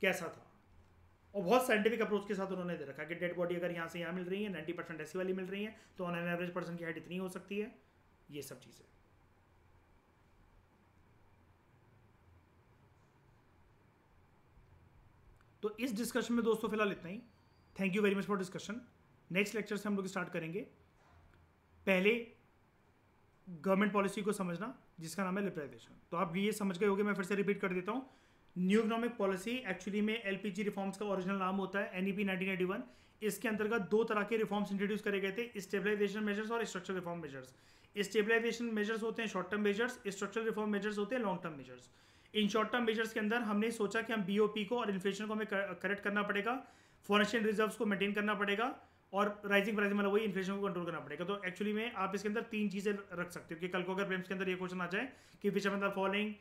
कैसा था। और बहुत साइंटिफिक अप्रोच के साथ उन्होंने दे रखा कि डेड बॉडी अगर यहाँ से यहाँ मिल रही है, 90% ऐसी वाली मिल रही है, तो ऑन एन एवरेज पर्सन की हाइट इतनी हो सकती है, ये सब चीज़ें। तो इस डिस्कशन में दोस्तों फिलहाल इतना ही। Thank you very much for discussion. Next lecture से हम लोग स्टार्ट करेंगे पहले गवर्नमेंट पॉलिसी को समझना, जिसका नाम है लिबरलाइजेशन। तो आप ये समझ गए होंगे, मैं फिर से रिपीट कर देता हूँ। न्यू इकोनॉमिक पॉलिसी एक्चुअली में एलपीजी रिफॉर्म्स का ओरिजिनल नाम होता है, एनईपी 1981। इसके अंतर्गत दो तरह के रिफॉर्म्स इंट्रोड्यूस करे गए थे, स्टेबलाइजेशन मेजर्स और structural reform measures. Stabilisation measures होते हैं short term measures, structural reform measures होते हैं लॉन्ग टर्म मेजर्स। इन शॉर्ट टर्म मेजर्स के अंदर हमने सोचा कि हम बीओपी को और इन्फ्लेशन को हमें करेक्ट करना पड़ेगा, फॉरेन रिजर्व्स को मेंटेन करना पड़ेगा और राइजिंग प्राइस मतलब वही इन्फ्लेशन को कंट्रोल करना पड़ेगा। तो एक्चुअली में आप इसके अंदर तीन चीजें रख सकते हो कि कल को अगर प्रीलिम्स के अंदर ये क्वेश्चन आ जाए कि which of the following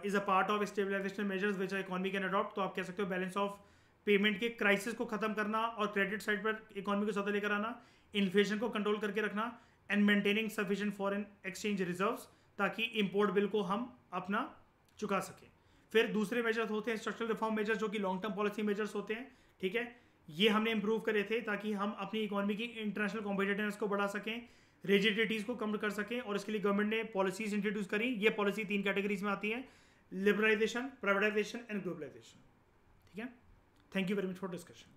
is a part of stabilisation measures which economy can adopt, तो आप कह सकते हो बैलेंस ऑफ पेमेंट के क्राइसिस को खत्म करना और क्रेडिट साइड पर इकोनॉमी को सतह लेकर आना, इन्फ्लेशन को कंट्रोल करके रखना and maintaining sufficient foreign exchange reserves ताकि इंपोर्ट बिल को हम अपना चुका सकें। फिर दूसरे मेजर्स होते हैं स्ट्रक्चरल रिफॉर्म मेजर्स जो कि लॉन्ग टर्म पॉलिसी मेजर्स होते हैं, ठीक है। ये हमने इंप्रूव करे थे ताकि हम अपनी इकोनॉमी की इंटरनेशनल कॉम्पिटिटिवनेस को बढ़ा सकें, रिजिडिटीज को कम कर सकें, और इसके लिए गवर्नमेंट ने पॉलिसीज इंट्रोड्यूस करी। ये पॉलिसी तीन कैटेगरीज में आती है, लिबरलाइजेशन, प्राइवेटाइजेशन एंड ग्लोबलाइजेशन, ठीक है। Thank you very much for discussion.